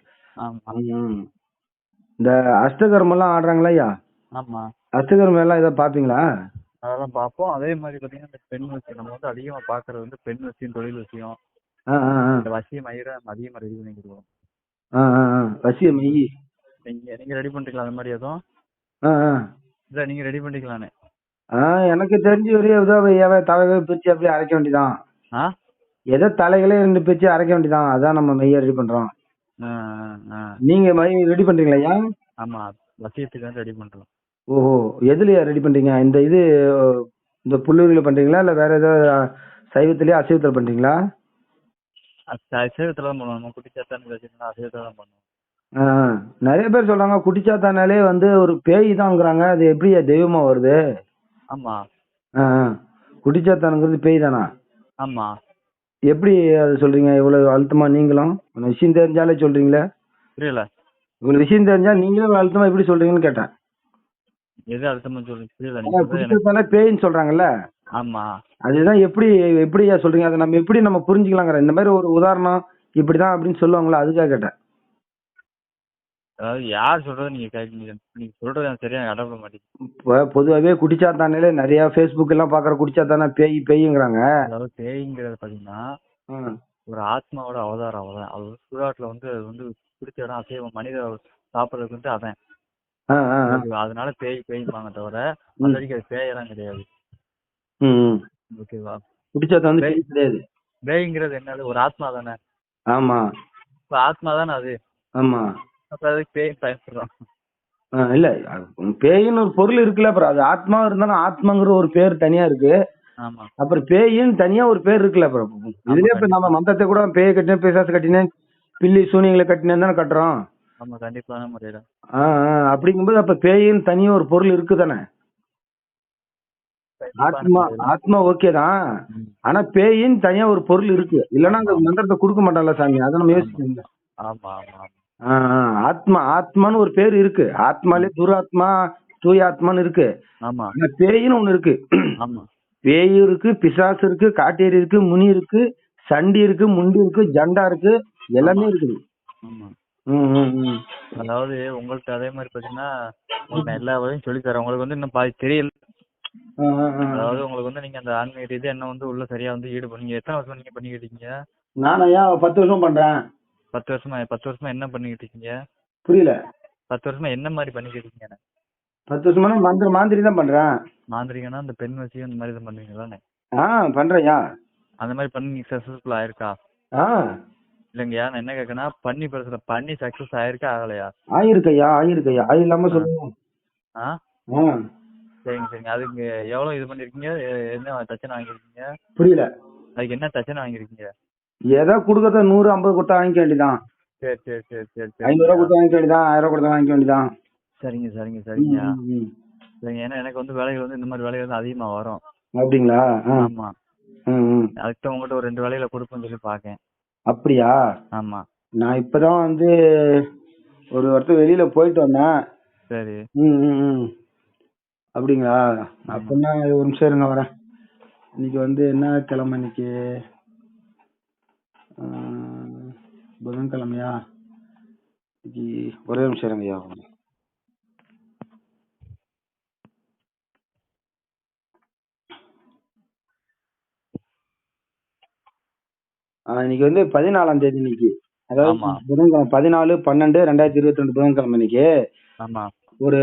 இந்த அஷ்டகர்மம் எல்லாம் ஆடுறாங்களா ஐயா? ஆமா. அஷ்டகர்மம் எல்லாம் ஏதாவது பாப்பீங்களா? அதெல்லாம் பார்ப்போம். அதே மாதிரி பாத்தீங்கன்னா இந்த பெண் வசியம் நம்ம வந்து அதிகமா பாக்குறது வந்து பெண் வசியம், தொழில் வசியம், வசியம் மயிரை அதிகமா ரெடி பண்ணிக்கிடுவோம். வசியம் மெய் நீங்க ரெடி பண்றீங்களா அந்த மாதிரி எதுவும்? இல்ல நீங்க ரெடி பண்ணிக்கலானே. எனக்கு தெரிஞ்ச ஒரே ஏதோ தலைகளை பிரிச்சு அப்படியே அரைக்க வேண்டியதான். ஏதோ தலைகளே 2 பிரிச்சு அரைக்க வேண்டியதான், அதான் நம்ம மெய்ய ரெடி பண்றோம். நீங்க மை ரெடி பண்றீங்களா ஐயா? ஆமா, வசியத்துக்கு ரெடி பண்றோம். ஓஹோ! எதுலயா ரெடி பண்றீங்க? இந்த புல்லுவெளில பண்றீங்களா? இல்ல வேற ஏதாவது சைவத்திலயா, அசைவத்துல பண்றீங்களா? அசைவத்துல தான் பண்ணுவோம். நம்ம குட்டிச்சாத்தானுக்கு வச்சுருந்தா அசைவத்துல தான் பண்ணுவோம். ஆ, நெறைய பேர் சொல்றாங்க குட்டிச்சாத்தானாலே வந்து ஒரு பேய் தான்ங்கிறாங்க. அது எப்படியா தெய்வமா வருது? ஆமா. ஆ, ஆ. குட்டிச்சாத்தானுங்கிறது பேய் தானா? ஆமா. எப்படி அது சொல்றீங்க? இவ்வளவு அழுத்தமா நீங்களும்? விஷயம் தெரிஞ்சாலே சொல்றீங்களே? புரியல. இவ்வளவு விஷயம் தெரிஞ்சா நீங்களும் இவ்வளவு அழுத்தமா எப்படி சொல்றீங்கன்னு கேட்டேன். எது அழுத்தமா சொல்றீங்க? புரியல. நீங்க அதான் சொல்றது எனக்கு. குட்டிச்சாத்தானே பேய்ன்னு சொல்றாங்கல்ல? ஆமா. அதுதான் எப்படியா சொல்றீங்க? அதை நம்ம எப்படி நம்ம புரிஞ்சுக்கலாங்கிறேன். இந்த மாதிரி ஒரு உதாரணம் இப்படிதான் அப்படின்னு சொல்லுவாங்களா? அதுக்காக கேட்டேன். அதாவது யார் சொல்றதை நீங்க கேட்க, நீங்க சொல்றது எனக்கு சரியா கடப்பட மாட்டேங்குது. இப்போ பொதுவாகவே குடிச்சாத்தானே நிறைய ஃபேஸ்புக் எல்லாம் பாக்குற குடிச்சாத்தானே பேய்ங்கிறாங்க. அதாவது பேய்ங்கிறது பாத்தீங்கன்னா ம். ஒரு ஆத்மாவோட அவதாரம். அவதான் அது சுடுகாட்டுல வந்து அது வந்து பிடிச்ச இடம் அசைவம் மனித சாப்பிட்றதுக்கு வந்து அதான். ஆ, ஆ, ஆ. அதனால பேய்ப்பாங்க தவிர அது வரைக்கும் அது பேயெல்லாம் கிடையாது. ம். ஓகேவா? குடிச்சாத்தான் வந்து பேய் கிடையாது. பேய்ங்கிறது என்னது? ஒரு ஆத்மா தானே. ஆமா, இப்ப ஆத்மா தானே அது. ஆமா. அப்ப அதுக்கு பேய் பயப்படுறோம். இல்ல பேயின்னு ஒரு பொருள் இருக்குல்ல, அப்புறம் அது ஆத்மா இருந்தாலும் ஆத்மாங்கிற ஒரு பேர் தனியா இருக்கு. ஆமா. அப்புறம் பேயின்னு தனியா ஒரு பேர் இருக்குல்ல. அப்புறம் இதுலயே இப்ப நம்ம மந்தத்தை கூட பேயை கட்டினேன், பிசாசு கட்டினேன், பில்லி சூனியங்களை கட்டினேன் தானே கட்டுறோம். ஆமா, கண்டிப்பான முறையில. அப்படிங்கும்போது அப்ப பேயின்னு தனியா ஒரு பொருள் இருக்குதானே. ஆத்மா ஓகே தான். ஆனா பேயின்னு தனியா ஒரு பொருள் இருக்கு. இல்லன்னா அந்த மந்திரத்தை கொடுக்க மாட்டான்ல சாமி. அதை நம்ம யோசிக்கணும். ஆமா ஆமா. ஆத்மான்னு ஒரு பேர் இருக்கு. ஆத்மாலே துராத்மா, தூய ஆத்மான்னு இருக்கு. ஆமா. ஆனா பேயின்னு ஒண்ணு இருக்கு. ஆமா. பேய் இருக்கு, பிசாசு இருக்கு, காட்டேரி இருக்கு, முனி இருக்கு, சண்டி இருக்கு, முண்டி இருக்கு, ஜண்டா இருக்கு, எல்லாமே இருக்குது. ஆமா. ம். அதாவது உங்கள்ட்ட அதே மாதிரி பாத்தீங்கன்னா நான் எல்லா வகையும் சொல்லி தரேன். உங்களுக்கு வந்து இன்னும் பாதி தெரியல. அதாவது உங்களுக்கு வந்து நீங்க அந்த ஆன்மீக ரீதியா என்ன வந்து உள்ள சரியா வந்து ஈடுபடு. நீங்க எத்தனை வருஷம் நீங்க பண்ணிக்கிட்டு இருக்கீங்க? நானையா 10 வருஷம் பண்றேன். 10 வருஷமா என்ன பண்ணிக்கிட்டு இருக்கீங்க? புரியல. 10 வருஷமா என்ன மாதிரி பண்ணிக்கிட்டு இருக்கீங்க? 10 வருஷமா மாந்திரி தான் பண்றேன். மாந்திரிகனா அந்த பெண் வச்சு அந்த மாதிரி தான் பண்ணுவீங்களானே? பண்றேன்யா. அந்த மாதிரி பண்ணி நீங்க சக்சஸ்ஃபுல் ஆயிருக்கா? இல்லைங்கய்யா, நான் என்ன கேட்கனா பண்ணி சக்சஸ் ஆயிருக்கா ஆகலையா? ஆயிருக்கையா. ஆயில்லாம சொல்லுங்க. சரிங்க. அதுக்கு எவ்வளவு இது பண்ணிருக்கீங்க? என்ன தச்சனை வாங்கிருக்கீங்க? புரியல. அதுக்கு என்ன தச்சனை வாங்கிருக்கீங்க? ஏதோ குடுக்கறத 100-50 கொடுத்தா வாங்கிக்க வேண்டியதான். சரி 500 ரூபா கொடுத்தா வாங்கிக்க வேண்டியதான், 1000 ரூபா கொடுத்தா வாங்கிக்க வேண்டியதான். சரிங்க. சரிங்க, ஏன்னா எனக்கு வந்து வேலைகள் வந்து இந்த மாதிரி வேலைகள் வந்து அதிகமா வரும். அப்படிங்களா? ஆமா. அதுக்கு உங்ககிட்ட ஒரு 2 வேலையில கொடுப்பேன்னு சொல்லி பாக்கேன். அப்படியா? ஆமா. நான் இப்பதான் வந்து ஒரு வருஷம் வெளியில போயிட்டு வந்தேன். சரி. அப்படிங்களா? அப்படின்னா ஒரு நிமிஷம் இருங்க, வரேன். இன்னைக்கு வந்து என்ன கிழமை? இன்னைக்கு புதன்கிழமையா? இன்னைக்கு ஒரே நிமிஷம் இருங்கய்யா. இன்னைக்கு வந்து 14ஆம் தேதி இன்னைக்கு. அதாவது புதன்கிழமை 14/12/2022 புதன்கிழமை இன்னைக்கு. ஆமா. ஒரு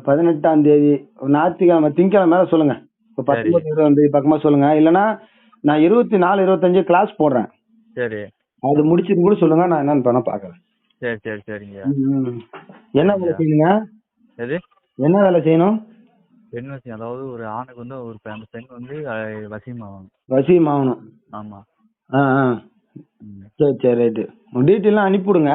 18ஆம் தேதி ஞாயிற்றுக்கிழமை, திங்கக்கிழமை மேல சொல்லுங்க. இப்போ 19, 20 பக்கமா சொல்லுங்க. இல்லைன்னா நான் 24, 25 கிளாஸ் போடுறேன். சரி. அது முடிச்சிட்டு கூட சொல்லுங்க, நான் என்னன்னு பண்ண பாக்குறேன். சரிங்க. என்ன வேலை செய்யணுங்க? என்ன வேலை செய்யணும்? பெண் வசியம். அதாவது ஒரு ஆணுக்கு வந்து ஒரு அந்த பெண் வந்து வசியமாகணும். ஆமா. சரி ரைட்டு. டீட்டெயிலாம் அனுப்பிவிடுங்க.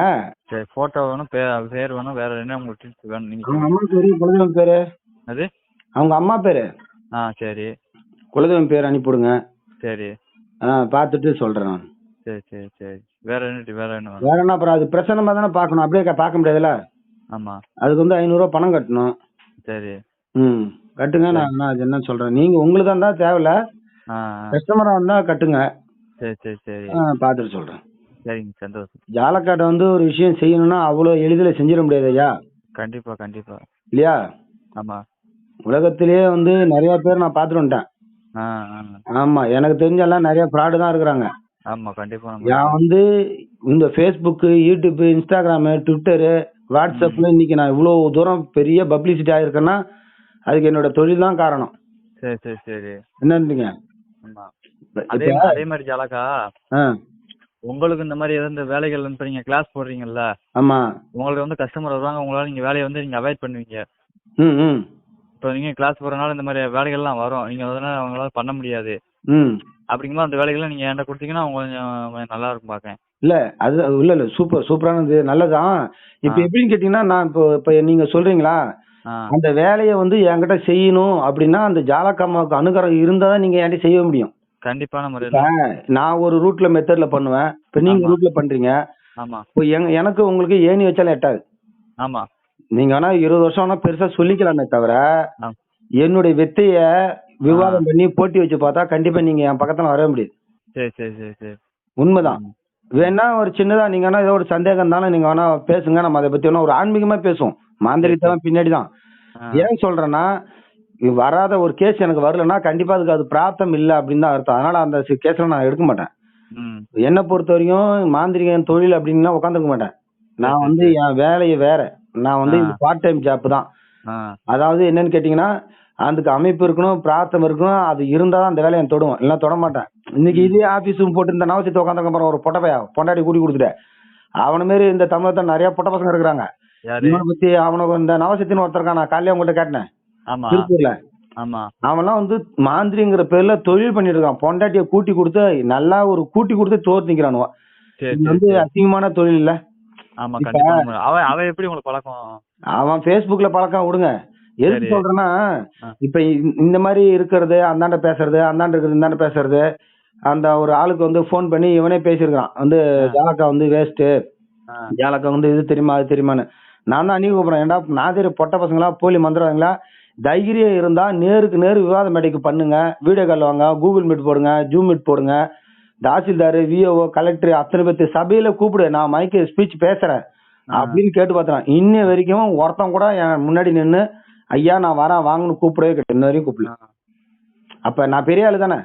சரி, போட்டோ வேணும், பேர் வேணும், வேற என்ன உங்களுக்கு டீட்டெயில் வேணும்? நீங்க அவங்க அம்மா பேரு, குலதெய்வம் பேரு. அவங்க அம்மா பேரு. சரி. குலதெய்வம் பேர் அனுப்பிவிடுங்க. சரி. பார்த்துட்டு சொல்றேன் நான். சரி. வேற என்ன? வேற என்ன? அப்புறம் அது பிரச்சனை தானே பார்க்கணும், அப்படியே பார்க்க முடியாதுல்ல. ஆமா. அதுக்கு வந்து 500 ரூபா பணம் கட்டணும். சரி. கட்டுங்க. நான் அது என்ன சொல்றேன், நீங்க உங்களுக்கு தான் தேவையில்ல, கஸ்டமரா இருந்தா கட்டுங்க. சரி. பார்த்துட்டு சொல்றேன். சரிங்க, சந்தோஷம். ஜாலக்காட்டை வந்து ஒரு விஷயம் செய்யணும்னா அவ்வளவு எளிதில் செஞ்சிட முடியாது ஐயா. கண்டிப்பா இல்லையா? ஆமா. உலகத்திலேயே வந்து நிறைய பேர் நான் பார்த்துட்டு வந்துட்டேன். ஆமா, எனக்கு தெரிஞ்செல்லாம் நிறைய ஃப்ராடு தான் இருக்கிறாங்க. ஆமா, கண்டிப்பா. நான் வந்து இந்த ஃபேஸ்புக், யூடியூப், இன்ஸ்டாகிராம், ட்விட்டரு, வாட்ஸ்அப்ல இன்னைக்கு நான் இவ்வளவு தூரம் பெரிய பப்ளிசிட்டி ஆயிருக்கேன்னா அதுக்கு என்னோட தொழில் தான் காரணம். சரி. என்னன்றீங்க? அதே மாதிரி ஜாலக்கா உங்களுக்கு இந்த மாதிரி ஏதாவது வேலைகள் இப்ப நீங்க கிளாஸ் போடுறீங்கல்ல, ஆமா. உங்களுக்கு வந்து கஸ்டமர் வருவாங்க, உங்களால நீங்க வேலையை வந்து நீங்க அவாய்ட் பண்ணுவீங்க. ம் ம் இப்போ நீங்க கிளாஸ் போறதுனால இந்த மாதிரி வேலைகள்லாம் வரும், நீங்க அதனால அவங்களால பண்ண முடியாது. ம் அப்படிங்கும்போது அந்த வேலைகளை நீங்க என்கிட்ட கொடுத்தீங்கன்னா அவங்க கொஞ்சம் நல்லா இருக்கும் பார்க்க. இல்ல அது இல்ல இல்ல சூப்பரானது நல்லதான். இப்ப எப்படின்னு கேட்டீங்கன்னா நான் இப்போ இப்ப நீங்க சொல்றீங்களா அந்த வேலையை வந்து என்கிட்ட செய்யணும் அப்படின்னா அந்த ஜாலக்கம்மாவுக்கு அனுகிரகம் இருந்தா தான் நீங்க என்கிட்ட செய்ய முடியும். கண்டிப்பான முறையில் நான் ஒரு ரூட்ல மெத்தட்ல பண்ணுவேன், இப்ப நீங்க ரூட்ல பண்றீங்க. ஆமா இப்போ எனக்கு உங்களுக்கு ஏணி வச்சாலும் எட்டாது. ஆமா. நீங்க வேணா 20 வருஷம் வேணா பெருசா சொல்லிக்கலாமே தவிர ஆ. என்னுடைய வெத்தைய விவாதம் பண்ணி போட்டி வச்சு பார்த்தா கண்டிப்பா நீங்க என் பக்கத்துல வரவே முடியாது. சரி சரி சரி சரி. உண்மைதான். வேணா ஒரு சின்னதா நீங்க வேணா ஏதோ ஒரு சந்தேகம் இருந்தாலும் நீங்க வேணா பேசுங்க, நம்ம அதை பத்தி வேணா ஒரு ஆன்மீகமா பேசுவோம். மாந்திரிகத்தெல்லாம் பின்னாடிதான். ஏன் சொல்றேன்னா வராத ஒரு கேஸ் எனக்கு வரலன்னா கண்டிப்பா அதுக்கு அது பிராப்தம் இல்ல அப்படின்னு தான் அர்த்தம். அதனால அந்த கேஸ்ல நான் எடுக்க மாட்டேன். என்னை பொறுத்த வரைக்கும் மாந்திரிகன் தொழில் அப்படின்னா உட்காந்துக்க மாட்டேன். நான் வந்து என் வேலையை வேற. நான் வந்து இது பார்ட் டைம் ஜாப் தான். அதாவது என்னன்னு கேட்டீங்கன்னா அதுக்கு அமைப்பு இருக்கணும், பிரார்த்தம் இருக்கணும். அது இருந்தா தான் அந்த வேலையை தொடுவோம், இல்ல தொட மாட்டேன். இன்னைக்கு இதே ஆபீஸ் போட்டு இந்த நவசத்தை உட்காந்துக்க போற ஒரு பொட்டப்பையா பொண்டாடி கூட்டி கொடுத்துட்டேன். அவன மாரி இந்த தமிழகத்துல நிறைய பொட்ட பசங்க இருக்கிறாங்க. இவனை பத்தி அவனுக்கு இந்த நவசத்தின்னு ஒருத்தருக்கான், நான் காலையில உங்கள்கிட்ட கேட்டேன் திருப்பூர்ல. அவன்லாம் வந்து மாந்திரிங்கிற பேர்ல தொழில் பண்ணிட்டு இருக்கான். பொண்டாட்டிய கூட்டி கொடுத்து நல்லா ஒரு கூட்டி கொடுத்து தோர் நிக்கிறானுவ. வந்து அசிங்கமான தொழில் இல்ல. அவன் எப்படி உங்களுக்கு பழக்கம்? அவன் Facebookல பழக்கம் விடுங்க. எதுக்கு சொல்றேன்னா இப்ப இந்த மாதிரி இருக்கிறது, அந்தாண்ட பேசுறது, அந்தாண்ட இருக்கிறது இந்தாண்ட பேசுறது, அந்த ஒரு ஆளுக்கு வந்து போன் பண்ணி இவனே பேசியிருக்கான் வந்து ஜாலக்கா வந்து வேஸ்ட், ஜாலக்கா வந்து இது தெரியுமா அது தெரியுமான்னு. நான் தான் அன்னைக்கு கூப்பிடுறேன், ஏன்டா நாதிரி பொட்ட பசங்களா போலி மந்திரவாங்களா, தைரியம் இருந்தா நேருக்கு நேரு விவாத மேடைக்கு பண்ணுங்க, வீடியோ கால் வாங்க, கூகுள் மீட் போடுங்க, ஜூம் மீட் போடுங்க, தாசில்தார், விஓஓ, கலெக்டர் அத்தனை பேர்த்து சபையில கூப்பிடு, நான் மைக்கு ஸ்பீச் பேசுறேன் அப்படின்னு கேட்டு பார்த்தேன். இன்ன வரைக்கும் ஒருத்தன் கூட என் முன்னாடி நின்று ஐயா நான் வரேன் வாங்கன்னு கூப்பிடவே கேட்டேன். இன்ன வரைக்கும் கூப்பிடல. அப்ப நான் பெரிய ஆளு தானே,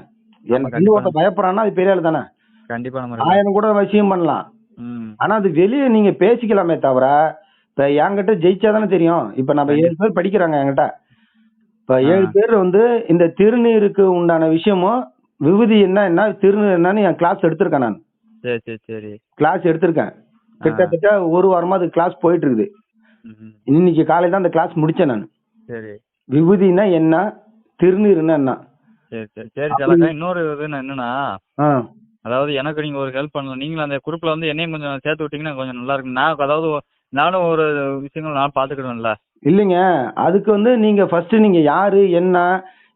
எனக்கு ஒருத்தன் பயப்படுறான்னா அது பெரிய ஆளு தானே. ஆயிரம் கூட விஷயம் பண்ணலாம், ஆனா அது வெளியே நீங்க பேசிக்கலாமே தவிர இப்ப என்கிட்ட ஜெயிச்சாதானே தெரியும். இப்ப நம்ம 7 பேர் படிக்கிறாங்க என்கிட்ட. இப்ப 7 பேர் வந்து இந்த திருநீருக்கு உண்டான விஷயமும் விபூதி என்ன திருநீர் என்னன்னு என் கிளாஸ் எடுத்திருக்கேன். நான் கிளாஸ் எடுத்திருக்கேன். கிட்டத்தட்ட ஒரு வாரமா அது கிளாஸ் போயிட்டு இருக்குது. இன்னைக்கு காலையில தான் அந்த கிளாஸ் முடிச்சேன் நான். விபூதினா என்ன, திருநீர்னா என்ன. இன்னொரு என்னன்னா, அதாவது எனக்கு நீங்க ஒரு ஹெல்ப் பண்ணலாம். நீங்களும் அந்த குரூப்ல வந்து என்னையும் கொஞ்சம் சேர்த்து விட்டீங்கன்னா கொஞ்சம் நல்லா இருக்கும். நான் அதாவது நானும் ஒரு விஷயங்கள் நான் பாத்துக்கிடுவேன்ல. இல்லைங்க, அதுக்கு வந்து நீங்க ஃபர்ஸ்ட் நீங்க யாரு என்ன,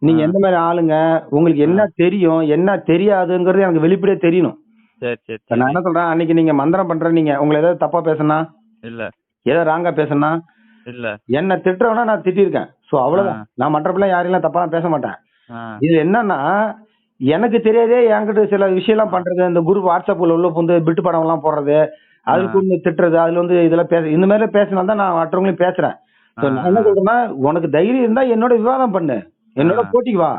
நீங்க எந்த மாதிரி ஆளுங்க, உங்களுக்கு என்ன தெரியும் என்ன தெரியாதுங்கிறது எனக்கு வெளிப்படையா தெரியணும். நான் என்ன சொல்றேன், அன்னைக்கு நீங்க மந்திரம் பண்ற, நீங்க உங்களை ஏதாவது தப்பா பேசினா இல்ல, ஏதோ ராங்கா பேசினா இல்ல, என்ன திட்டுறவனா நான் திட்டிருக்கேன். சோ அவ்வளவுதான். நான் மற்ற பிள்ளை யாரையும் தப்பா பேச மாட்டேன். இது என்னன்னா எனக்கு தெரியாதே என்கிட்ட சில விஷயம் எல்லாம் பண்றது, இந்த குரூப் வாட்ஸ்அப்ல உள்ள வந்து பிட்டு படம் எல்லாம் போடுறது, அதுக்கு வந்து திட்டுறது, அதுல வந்து இதெல்லாம் பேச இந்த மாதிரி பேசினால்தான் நான் மற்றவங்களையும் பேசுறேன். நான் என்ன சொல்றேன்னா உனக்கு தைரியம் இருந்தா என்னோட விவாதம் பண்ணு, என்னோட போட்டிக்கு வா,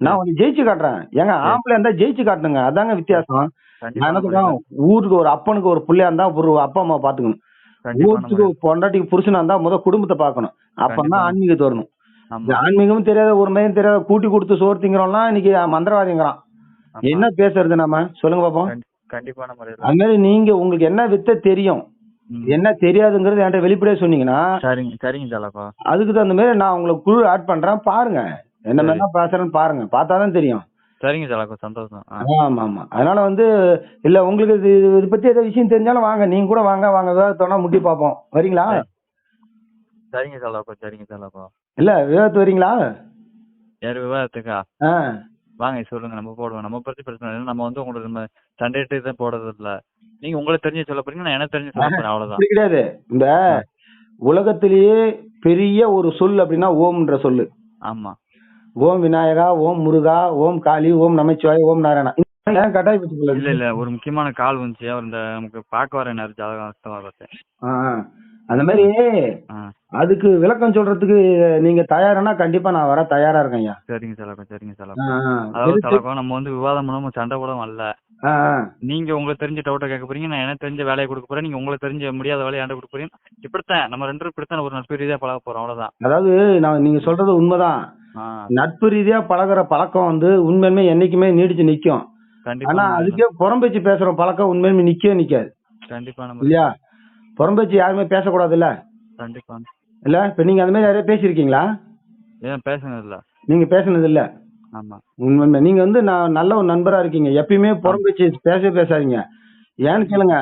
நான் உனக்கு ஜெயிச்சு காட்டுறேன். ஏங்க ஆம்பளை இருந்தா ஜெயிச்சு காட்டுங்க, அதாங்க வித்தியாசம். நான் என்ன சொல்றேன், ஊருக்கு ஒரு அப்பனுக்கு ஒரு பிள்ளையா இருந்தா ஒரு அப்பா அம்மா பாத்துக்கணும், ஊருக்கு பொண்டாட்டிக்கு புருஷனா இருந்தா முதல் குடும்பத்தை பாக்கணும். அப்பதான் ஆன்மீகத்தை வரணும். ஆன்மீகமும் தெரியாத ஒரு மையம் தெரியாத கூட்டி கொடுத்து சோறு திங்கிறோம்னா இன்னைக்கு மந்திரவாதிங்கிறான். என்ன பேசுறது நம்ம சொல்லுங்க பாப்போம். அது மாதிரி நீங்க உங்களுக்கு என்ன வித்த தெரியும் என்ன தெரியாதுங்கிறது என்கிட்ட வெளிப்படையா சொன்னீங்கன்னா அதுக்கு தகுந்த மாதிரி நான் உங்களுக்கு குழு ஆட் பண்றேன். பாருங்க என்ன மாதிரி பேசுறேன்னு பாருங்க, பார்த்தாதான் தெரியும். சரிங்க ஜாலக்கா, சந்தோஷம். ஆமா ஆமா. அதனால வந்து இல்ல உங்களுக்கு இது பத்தி ஏதாவது விஷயம் தெரிஞ்சாலும் வாங்க, நீங்க கூட வாங்க விவாதத்தோட முட்டி பார்ப்போம். வரீங்களா? சரிங்க ஜாலக்கா, சரிங்க ஜாலக்கா. இல்ல விவாதத்து வரீங்களா? யாரு விவாதத்துக்கா? வாங்க சொல்லுங்க, நம்ம போடுவோம். நம்ம பத்தி பிரச்சனை இல்லை. நம்ம வந்து உங்களுக்கு நம்ம சண்டே தான் போடுறது இல்ல. நீங்க உங்களுக்கு தெரிஞ்ச சொல்ல போறீங்க, நான் எனக்கு தெரிஞ்ச சொல்ல போறேன், அவ்வளவுதான். கிடையாது. இந்த உலகத்திலேயே பெரிய ஒரு சொல் அப்படின்னா ஓம்ன்ற சொல்லு. ஆமா. ஓம் விநாயகா, ஓம் முருகா, ஓம் காளி, ஓம் நமச்சிவாய், ஓம் நாராயணா. கட்டாய இல்ல இல்ல ஒரு முக்கியமான கால் வந்துச்சு. அவர் இந்த நமக்கு பார்க்க வர நேரம் ஜாதகம் அந்த மாதிரி அதுக்கு விளக்கம் சொல்றதுக்கு நீங்க தயாரானா கண்டிப்பா நான் வர தயாரா இருக்கேன். ஐயா சரிங்க சலகம், சரிங்க சலகம். அதாவது சலகம் நம்ம வந்து விவாதம் பண்ணாம சண்டை கூட வரல. நீங்க உங்களுக்கு தெரிஞ்ச டவுட்டை கேட்க போறீங்க, நான் எனக்கு தெரிஞ்ச வேலையை கொடுக்க போறேன், நீங்க உங்களுக்கு தெரிஞ்ச முடியாத வேலையை ஆண்ட கொடுக்க போறீங்க. இப்படித்தான் நம்ம ரெண்டு பேரும் இப்படித்தான் ஒரு நட்பு ரீதியா பழக போறோம், அவ்வளவுதான். அதாவது நீங்க சொல்றது உண்மைதான். நட்பு ரீதியா பழகுற பழக்கம் வந்து உண்மையுமே என்னைக்குமே நீடிச்சு நிக்கும். கண்டிப்பா ஆனா அதுக்கே புறம்பேச்சு பேசுற பழக்கம் உண்மையுமே நிக்கவே நிக்காது. கண்டிப்பா இல்லையா? புறம்பேச்சு யாருமே பேசக்கூடாது இல்ல. கண்டிப்பா இல்ல இப்ப நீங்க அந்த மாதிரி நிறைய பேசியிருக்கீங்களா? ஏன் பேசுனது இல்ல. நீங்க பேசுனது இல்ல. ஆமா. உண்மை நீங்க வந்து நான் நல்ல ஒரு நண்பரா இருக்கீங்க. எப்பயுமே புறம்பேச்சு பேசாதீங்க. ஏன்னு கேளுங்க,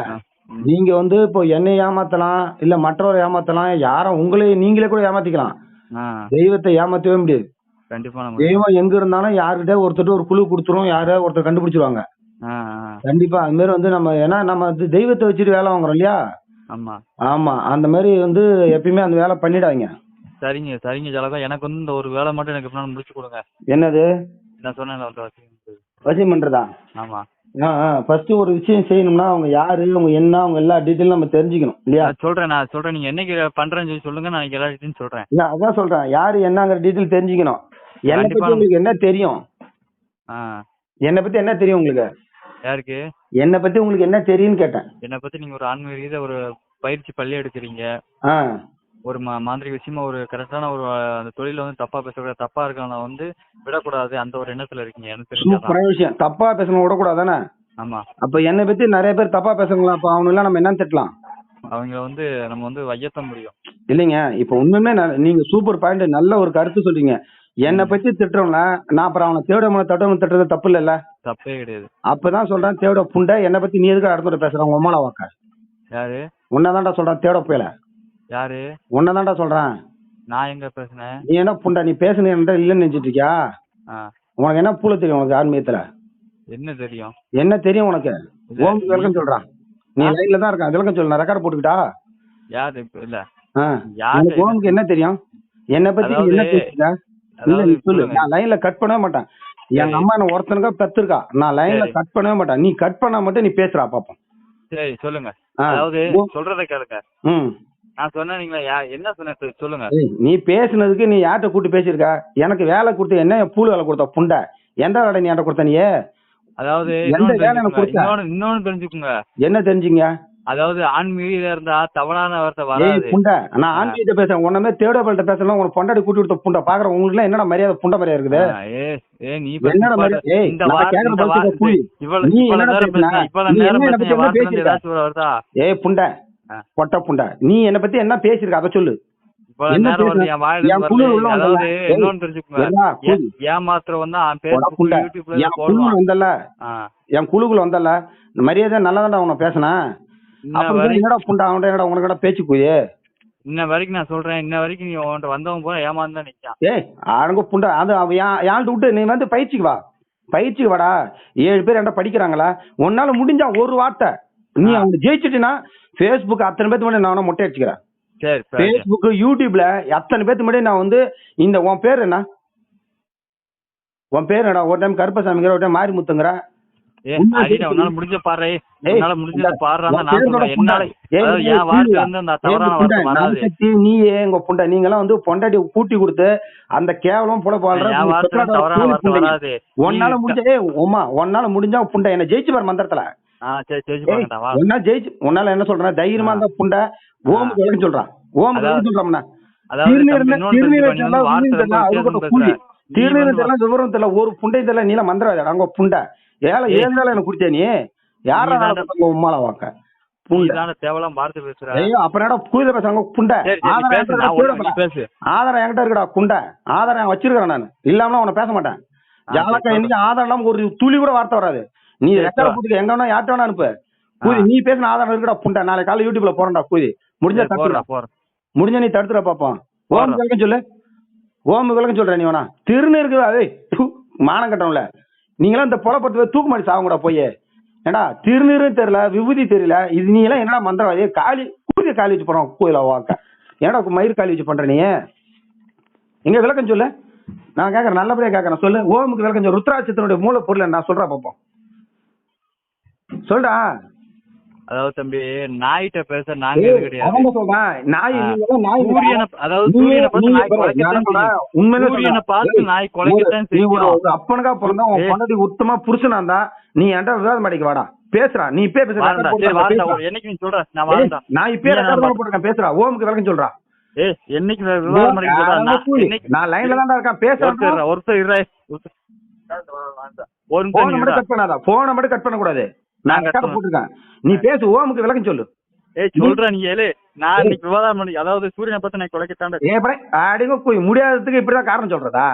நீங்க வந்து இப்போ என்னை ஏமாத்தலாம், இல்ல மற்றவரை ஏமாத்தலாம், யாரும் நீங்களே கூட ஏமாத்திக்கலாம். தெய்வத்தை ஏமாத்தவே முடியாது. கண்டிப்பா தெய்வம் எங்க இருந்தாலும் யாருக்கிட்ட ஒருத்தர் ஒரு குழு கொடுத்துரும், யாரையாவது ஒருத்தர் கண்டுபிடிச்சிருவாங்க. கண்டிப்பா அது மாதிரி வந்து ஏன்னா நம்ம தெய்வத்தை வச்சுட்டு வேலை வாங்குறோம் இல்லையா? ஆமா ஆமா அந்த மாதிரி வந்து எப்பயுமே அந்த வேலை பண்ணிடாதீங்க. சரிங்க ஜலகா. எனக்கு வந்து இந்த ஒரு வேலை மட்டும் எனக்கு எப்படினாலும் முடிச்சு கொடுங்க. என்னது? நான் சொன்னேன் வசியம் பண்றதா? ஆமா. ஃபர்ஸ்ட் ஒரு விஷயம் செய்யணும்னா அவங்க யாரு, அவங்க என்ன, அவங்க எல்லா டீட்டெயிலும் நம்ம தெரிஞ்சுக்கணும் இல்லையா? நான் சொல்றேன் நீங்க என்னைக்கு பண்றேன்னு சொல்லி சொல்லுங்க, நான் எல்லா டீட்டெயிலும் சொல்றேன். அதான் சொல்றேன், யாரு என்னங்கிற டீட்டெயில் தெரிஞ்சுக்கணும். என்னை பத்தி உங்களுக்கு என்ன தெரியும்? என்னை பத்தி என்ன தெரியும் உங்களுக்கு? யாருக்கு? என்னை பத்தி உங்களுக்கு என்ன தெரியும்னு கேட்டேன். என்னை பத்தி நீங்க ஒரு ஆன்மீக ஒரு பயிற்சி பள்ளி எடுக்கிறீங்க. ஒரு மாந்திரிக விஷயமா ஒரு கரெக்டான ஒரு அந்த தொழில வந்து தப்பா பேசக்கூடாது, தப்பா இருக்கவங்க வந்து விடக்கூடாது, அந்த ஒரு எண்ணத்துல இருக்கீங்க. எனக்கு தெரிஞ்ச விஷயம் தப்பா பேசணும் விடக்கூடாதானே? ஆமா. அப்ப என்னை பத்தி நிறைய பேர் தப்பா பேசுங்களா? அப்ப அவங்க எல்லாம் நம்ம என்ன திட்டலாம்? அவங்க வந்து நம்ம வந்து வையத்த முடியும் இல்லைங்க. இப்ப உண்மையுமே நீங்க சூப்பர் பாயிண்ட், நல்ல ஒரு கருத்து சொல்றீங்க. என்னை பத்தி திட்டுறோம்ல, நான் அப்புறம் அவனை தட்டவனை திட்டுறது தப்பு இல்ல? தப்பே கிடையாது. அப்பதான் சொல்றேன், தேவட புண்டை என்னை பத்தி நீ எதுக்கு அடுத்த பேசுறேன்? உங்க அம்மால வாக்க யாரு? உன்னதான்டா சொல்றேன், தேவட போயல. யாரு? உன்னதான்டா சொல்றேன். நான் எங்க பேசுனேன்? நீ என்ன புண்டை, நீ பேசுன இல்லன்னு நினைச்சிட்டு இருக்கியா? உனக்கு என்ன பூல தெரியும்? உனக்கு ஆன்மீகத்துல என்ன தெரியும்? என்ன தெரியும் உனக்கு? ஓமுக்கு விளக்கம் சொல்றான். நீ லைன்ல தான் இருக்க, விளக்கம் சொல்லு. நான் ரெக்கார்ட் போட்டுக்கிட்டா? யாரு? இல்ல ஓமுக்கு என்ன தெரியும்? என்னை பத்தி என்ன பேசுற? இல்ல நீ சொல்லு. நான் லைன்ல கட் பண்ணவே மாட்டேன். எங்க அம்மா என்ன ஒருத்தனுக்கா பெத்திருக்கா, நான் லைன்ல கட் பண்ணவே மாட்டேன். நீ கட் பண்ணா மட்டும் நீ பேசுறா பாப்போம். சரி சொல்லுங்க. அதாவது சொல்றத கேளுங்க. நான் சொன்னீங்களா என்ன சொன்ன சொல்லுங்க. நீ பேசுனதுக்கு நீ யார்கிட்ட கூட்டி பேசிருக்க? எனக்கு வேலை கொடுத்து என்ன பூல் வேலை கொடுத்த புண்டை? எந்த வேலை நீ என்கிட்ட கொடுத்த? நீ அதாவது எந்த வேலை எனக்கு கொடுத்த? இன்னொன்னு தெரிஞ்சுக்குங்க. என்ன தெரிஞ்சுங்க? அதாவது ஆன்மீக இருந்தா தவறான வார்த்தை வராது. புண்டை, நான் ஆன்மீகத்தை பேசுறேன். உன்ன தேவடப்பள்ளிட்ட பேசலாம். உனக்கு பொண்டாடி கூட்டி கொடுத்த புண்டை பாக்குற உங்களுக்கு எல்லாம் என்னடா மரியாதை? புண்டை மரியாதை இருக்குது? என்னடா மரியாதை? புண்டை பொட்ட புண்டை, நீ என்ன பத்தி என்ன பேசிருக்க? அதை சொல்லு. என் குழுக்குள்ள வந்தல மரியாதை நல்லாதான்டா உன பேசினா. என்னடா புண்டா அவன்கிட்ட என்னடா உனக்கு பேச்சு போய் இன்ன வரைக்கும் நான் சொல்றேன். இன்ன வரைக்கும் நீ உன்கிட்ட வந்தவன் போல ஏமாந்து தான் நிக்கான். அடங்க புண்டா, அது யாழ்ட்டு விட்டு நீ வந்து பயிற்சிக்கு வா. பயிற்சிக்கு வாடா. 7 பேர் என்ன படிக்கிறாங்களா? உன்னால முடிஞ்சா ஒரு வார்த்தை நீ அவங்க ஜெயிச்சுட்டுனா Facebook அத்தனை பேத்து முன்னாடி நான் மொட்டை அடிச்சுக்கிறேன். Facebook யூடியூப்ல அத்தனை பேத்து முன்னாடி நான் வந்து இந்த உன் பேர் என்ன? உன் பேர் என்னடா? ஒரு டைம் கருப்பசாமிங்கிற, ஒரு டைம் மாரிமுத்துங்கிற. முடிஞ்ச பாரு. நீ எங்க புண்டை, நீங்க எல்லாம் வந்து பொண்டாட்டி கூட்டி கொடுத்து அந்த கேவலம் புல ஒன்னால முடிஞ்ச ஒன்னால முடிஞ்சா புண்டை என்ன ஜெயிச்சு பாரு மந்திரத்துல. உன்னால என்ன சொல்றேன்? தைரியமா இருந்தா புண்டை ஓமுக்கு விளக்கம் சொல்றான். ஓமுக்கு விளக்கம் சொல்றான். விவரம் தெரியல, ஒரு புண்டை தெரியல. நீல மந்திரம் அங்க புண்டை ஏழை எனக்கு குடிச்சா நீ யார உம்மால வாக்க அப்புறம் கூத பேசுறாங்க புண்டை. ஆதாரம் என்கிட்ட இருக்குடா குண்டை. ஆதாரம் வச்சிருக்கிறேன் நான். இல்லாம உன பேச மாட்டேன். ஜாலக்கா இன்னைக்கு ஆதாரம் இல்லாம ஒரு துளி கூட வார்த்தை வராது. நீ ரெக்கார்ட் போட்டுக்க, எங்க வேணா யார்ட்ட வேணா அனுப்பு. கூதி நீ பேசின ஆதாரம் இருக்குடா புண்டை. நாளைக்கு காலையில யூடியூப்ல போறேன்டா கூதி. முடிஞ்ச நீ தடுத்துற பாப்போம். ஓமுக்கு விளக்கம் சொல்லு. ஓமுக்கு விளக்கம் சொல்ற. நீ வேணா திருநீர் இருக்குதா? அதே மானம் கட்டணும்ல. நீங்களாம் இந்த பொலப்பட்டு தூக்கு மாடி சாவங்க கூட போய். ஏடா திருநீரும் தெரியல, விபூதி தெரியல. இது நீ எல்லாம் என்னடா மந்திரவாதி? காலி கூதிய காலி வச்சு போறோம் கோயில வாக்க. ஏடா மயிர் காலி வச்சு பண்ற நீ? எங்க விளக்கம் சொல்லு. நான் கேட்கறேன், நல்லபடியா கேட்கறேன். சொல்லு. ஓமுக்கு விளக்கம் சொல்லு. ருத்ராட்சத்தினுடைய மூல பொருள் நான் சொல்றேன் பாப்போம். சொல்றா. அதாவது தம்பி, நாயிட்ட பேச நாங்க கிடையாது. அவங்க சொல்றேன் நாய். அப்பனுக்கா பிறந்தா உன் பொண்டாட்டி உத்தமா புருஷனா இருந்தா நீ என்கிட்ட விவாதம் பண்ணிக்க வாடா. பேசுறா. நீ இப்பே பேசுற. நான் இப்பே போட்டிருக்கேன். பேசுறா. ஓமுக்கு விளக்கம் சொல்றா. என்னைக்கு நான் லைன்ல தான் இருக்கேன். பேசுறேன். ஒரு போனை நிமிஷம் மட்டும் கட் பண்ணாதா, போனை மட்டும் கட் பண்ணக்கூடாது. நான் cut ரெக்கார்ட் போட்டிருக்கேன். நீ பேசு, ஓமுக்கு விளக்கம் சொல்லு. சொல்றேன் நீ ஏழு. நான் இன்னைக்கு விவாதம் பண்ணி, அதாவது சூரியனை பத்தி நான் குலைக்கத்தாண்ட ஏன் அடிங்க முடியாததுக்கு இப்படிதான் காரணம் சொல்றதா?